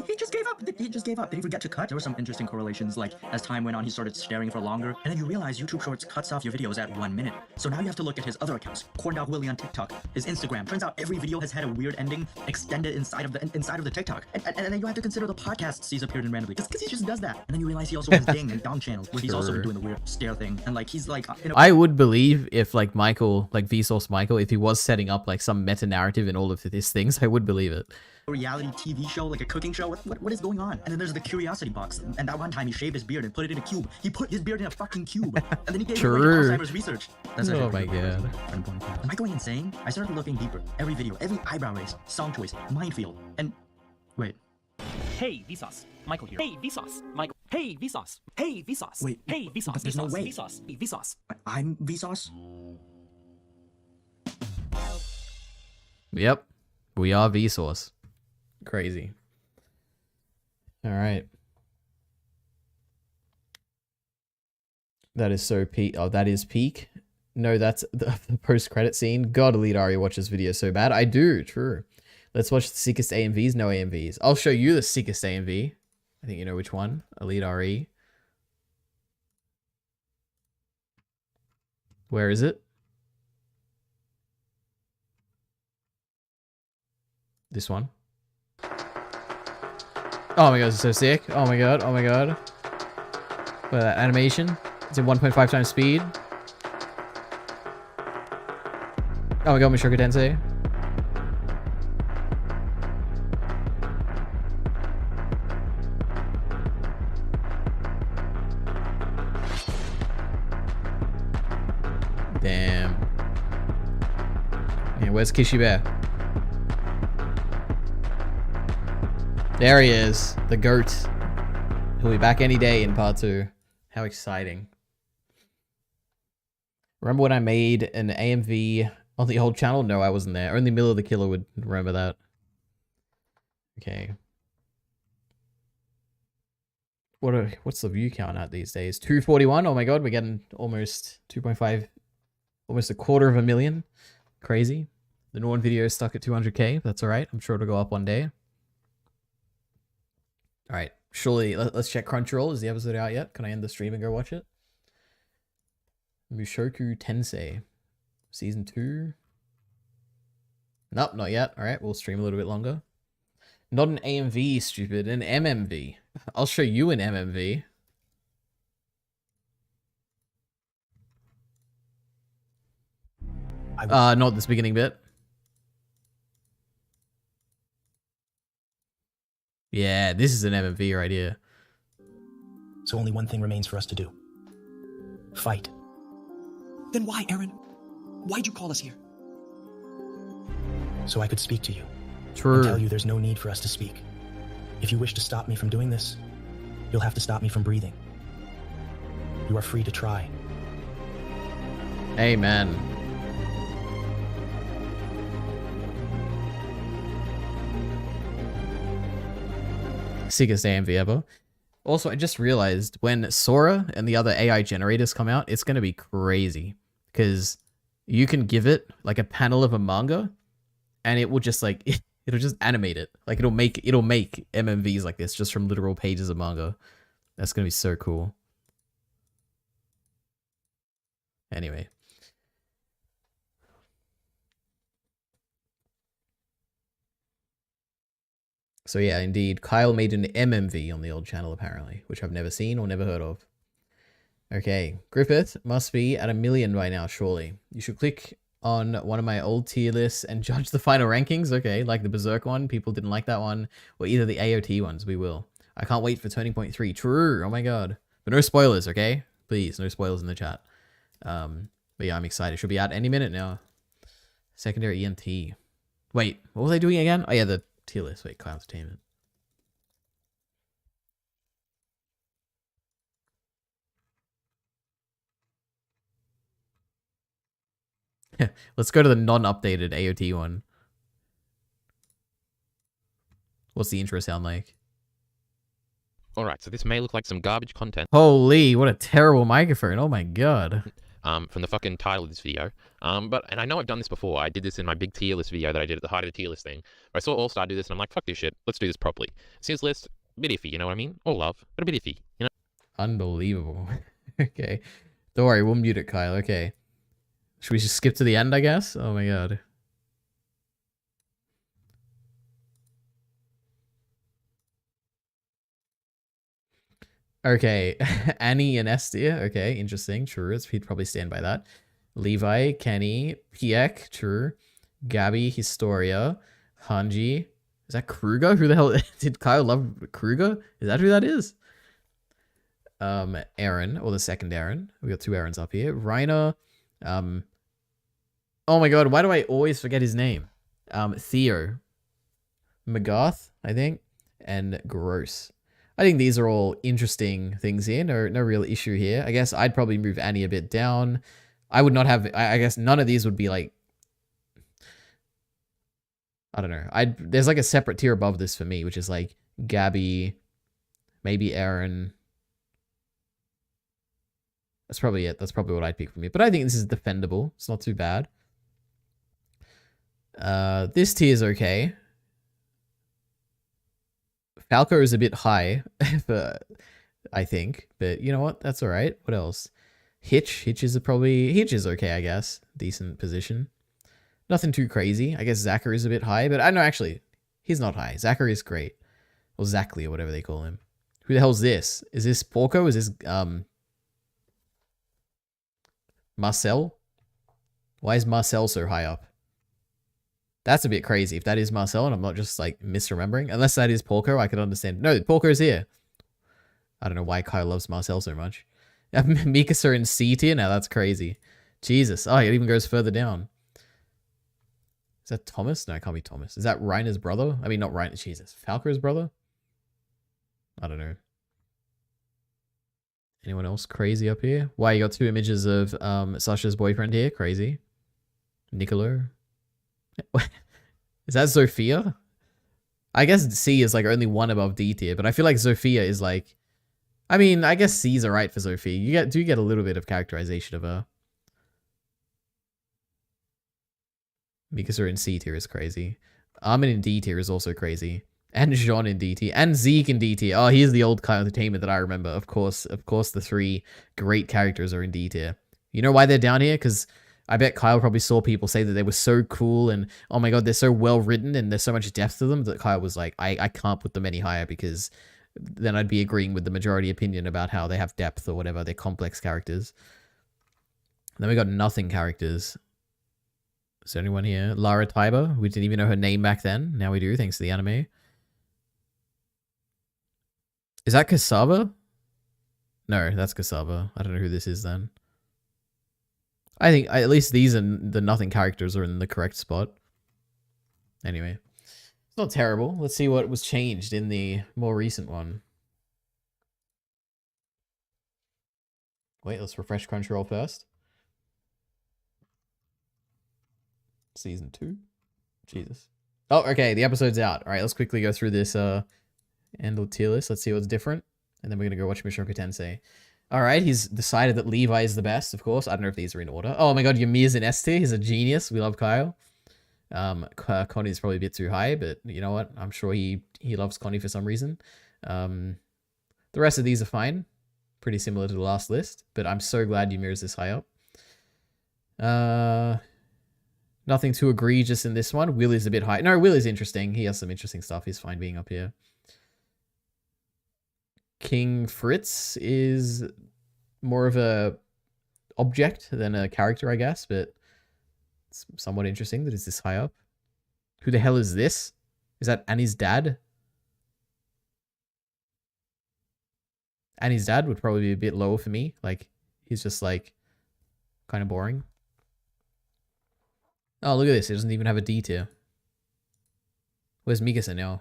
W: He just gave up. He just gave up. Did he forget to cut? There were some interesting correlations, like as time went on, he started staring for longer. And then you realize YouTube Shorts cuts off your videos at 1 minute. So now you have to look at his other accounts. Corndog Willie on TikTok, his Instagram. Turns out every video has had a weird ending extended inside of the TikTok. And then you have to consider the podcasts he's appeared in randomly. Because he just does that. And then you realize he also has Ding and Dong channels where he's also been doing the weird stare thing. And like he's like
A: I would believe if like Michael, like Vsauce Michael, if he was setting up like some meta narrative in all of these things, I would believe it.
W: Reality TV show, like a cooking show. What is going on? And then there's the curiosity box. And that one time he shaved his beard and put it in a cube. He put his beard in a fucking cube. And then he gave it away to Alzheimer's research. That's
A: oh my god.
W: Am I going insane? I started looking deeper. Every video, every eyebrow raise, song choice, minefield, and wait.
F: Hey, Vsauce. Michael here. Hey, Vsauce. Michael. Hey, Vsauce. Hey, Vsauce.
W: Wait.
F: Hey, Vsauce.
W: But there's no way.
F: Vsauce. Vsauce.
W: I'm Vsauce?
A: Yep. We are Vsauce. Crazy. All right. That is so peak. Oh, that is peak. No, that's the post-credit scene. God, Elite Ari watches videos so bad. I do, true. Let's watch the sickest AMVs. No AMVs. I'll show you the sickest AMV. I think you know which one. Elite Ari. Where is it? This one. Oh my god, it's so sick. Oh my god, oh my god. Look at that animation. It's in 1.5 times speed. Oh my god, Mushoku Tensei. Damn. Yeah, where's Kishibe? There he is, the goat. He'll be back any day in part 2. How exciting. Remember when I made an AMV on the old channel? No, I wasn't there. Only Miller the Killer would remember that. Okay. What's the view count at these days? 241? Oh my god, we're getting almost 2.5, almost 250,000. Crazy. The Norn video is stuck at 200k. That's alright. I'm sure it'll go up one day. Alright, surely, let's check Crunchyroll. Is the episode out yet? Can I end the stream and go watch it? Mushoku Tensei. Season 2. Nope, not yet. Alright, we'll stream a little bit longer. Not an AMV, stupid. An MMV. I'll show you an MMV. Not this beginning bit. Yeah, this is an MMV right here.
B: So only one thing remains for us to do. Fight.
C: Then why, Aaron? Why'd you call us here?
B: So I could speak to you.
A: True.
B: And tell you there's no need for us to speak. If you wish to stop me from doing this, you'll have to stop me from breathing. You are free to try.
A: Amen. Sickest AMV ever. Also, I just realized when Sora and the other AI generators come out, it's going to be crazy. Because you can give it like a panel of a manga and it will just like, it'll just animate it. Like it'll make MMVs like this just from literal pages of manga. That's going to be so cool. Anyway. So yeah, indeed, Kyle made an MMV on the old channel apparently, which I've never seen or never heard of. Okay, Griffith must be at 1 million by now, surely. You should click on one of my old tier lists and judge the final rankings. Okay, like the Berserk one, people didn't like that one, or either the AOT ones, we will. I can't wait for Turning Point 3. True, oh my god. But no spoilers, okay? Please, no spoilers in the chat. But yeah, I'm excited. Should be out any minute now. Secondary EMT. Wait, what was I doing again? Oh yeah, the tier list. Wait, Kyle Entertainment. Let's go to the non-updated AOT one. What's the intro sound like?
P: Alright, so this may look like some garbage content.
A: Holy, what a terrible microphone. Oh my god.
P: From the fucking title of this video. And I know I've done this before. I did this in my big tier list video that I did at the height of the tier list thing. I saw All Star do this and I'm like, fuck this shit. Let's do this properly. See his list, a bit iffy, you know what I mean? All love, but a bit iffy, you know?
A: Unbelievable. Okay. Don't worry, we'll mute it, Kyle. Okay. Should we just skip to the end, I guess? Oh my god. Okay. Annie and Estia. Okay, interesting. True. He'd probably stand by that. Levi, Kenny, Piek. True. Gabby, Historia. Hanji. Is that Kruger? Who the hell did Kyle love Kruger? Is that who that is? Aaron, or the second Aaron. We got two Aarons up here. Reiner. Oh my god, why do I always forget his name? Theo. McGarth, I think. And Gross. I think these are all interesting things here. No real issue here. I guess I'd probably move Annie a bit down. I would not have... I guess none of these would be like... I don't know. There's like a separate tier above this for me, which is like Gabby, maybe Aaron. That's probably it. That's probably what I'd pick for me. But I think this is defendable. It's not too bad. This tier is okay. Falco is a bit high, I think. But you know what? That's all right. What else? Hitch is okay, I guess. Decent position. Nothing too crazy. I guess Zachary is a bit high, but I know actually, he's not high. Zachary is great. Or Zachley or whatever they call him. Who the hell's this? Is this Porco? Is this Marcel? Why is Marcel so high up? That's a bit crazy. If that is Marcel and I'm not just like misremembering. Unless that is Porco, I could understand. No, Porco's here. I don't know why Kyle loves Marcel so much. Mikasa in C tier? Now that's crazy. Jesus. Oh, it even goes further down. Is that Thomas? No, it can't be Thomas. Is that Reiner's brother? I mean, not Reiner. Jesus. Falco's brother? I don't know. Anyone else crazy up here? Why, you got 2 images of Sasha's boyfriend here? Crazy. Nicolo. Is that Zofia? I guess C is like only 1 above D tier, but I feel like Zofia is like... I mean, I guess C's alright for Zofia. You do get a little bit of characterization of her. Mikasa in C tier is crazy. Armin in D tier is also crazy. And Jean in D tier. And Zeke in D tier. Oh, here's the old Kyle Entertainment that I remember. Of course, the 3 great characters are in D tier. You know why they're down here? Because I bet Kyle probably saw people say that they were so cool and, oh my god, they're so well written and there's so much depth to them that Kyle was like, I can't put them any higher because then I'd be agreeing with the majority opinion about how they have depth or whatever. They're complex characters. And then we got nothing characters. Is there anyone here? Lara Taiba. We didn't even know her name back then. Now we do, thanks to the anime. Is that Kasaba? No, that's Kasaba. I don't know who this is then. I think at least these are the nothing characters are in the correct spot. Anyway. It's not terrible. Let's see what was changed in the more recent one. Wait, let's refresh Crunchyroll first. Season 2. Jesus. Oh, okay. The episode's out. All right, let's quickly go through this end tier list. Let's see what's different. And then we're going to go watch Mushoku Tensei. All right, he's decided that Levi is the best, of course. I don't know if these are in order. Oh my god, Ymir's in S tier. He's a genius. We love Kyle. Connie's probably a bit too high, but you know what? I'm sure he loves Connie for some reason. The rest of these are fine. Pretty similar to the last list, but I'm so glad Ymir is this high up. Nothing too egregious in this one. Will is a bit high. No, Will is interesting. He has some interesting stuff. He's fine being up here. King Fritz is more of a object than a character, I guess, but it's somewhat interesting that it's this high up. Who the hell is this? Is that Annie's dad? Annie's dad would probably be a bit lower for me. Like, he's just like kind of boring. Oh, look at this. It doesn't even have a D tier. Where's Mikasa now?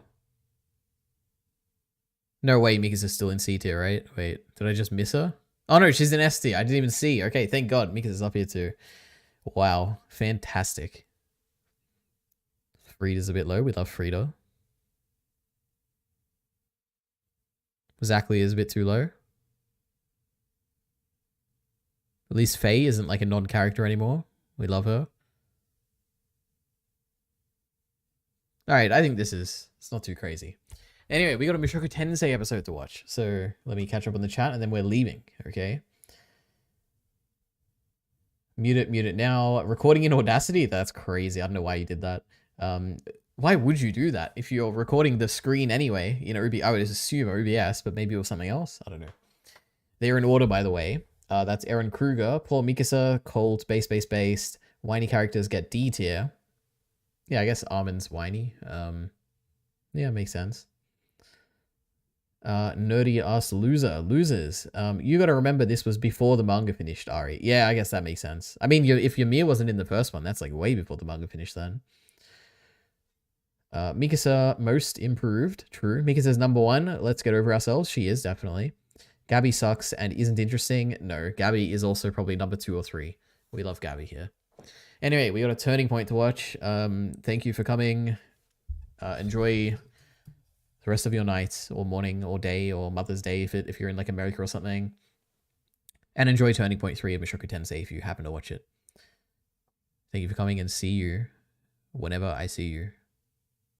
A: No way, Mikasa's still in C tier, right? Wait, did I just miss her? Oh no, she's in S tier. I didn't even see. Okay, thank God. Mikasa's up here too. Wow, fantastic. Frida's a bit low. We love Frida. Zachley is a bit too low. At least Faye isn't like a non-character anymore. We love her. Alright, I think it's not too crazy. Anyway, we got a Mushoku Tensei episode to watch. So let me catch up on the chat and then we're leaving, okay? Mute it now. Recording in Audacity? That's crazy. I don't know why you did that. Why would you do that? If you're recording the screen anyway, you know, I would assume OBS, but maybe it was something else. I don't know. They're in order, by the way. That's Aaron Kruger, Paul Mikasa, Colt, based. Whiny characters get D tier. Yeah, I guess Armin's whiny. Yeah, makes sense. Nerdy ass losers. You gotta remember this was before the manga finished, Ari. Yeah, I guess that makes sense. I mean, if Ymir wasn't in the first one, that's like way before the manga finished then. Mikasa, most improved. True. Mikasa's number 1. Let's get over ourselves. She is, definitely. Gabby sucks and isn't interesting. No, Gabby is also probably number 2 or 3. We love Gabby here. Anyway, we got a turning point to watch. Thank you for coming. Enjoy the rest of your night or morning or day or Mother's Day if you're in like America or something. And enjoy Turning Point 3 of Mushoku Tensei if you happen to watch it. Thank you for coming, and see you whenever I see you.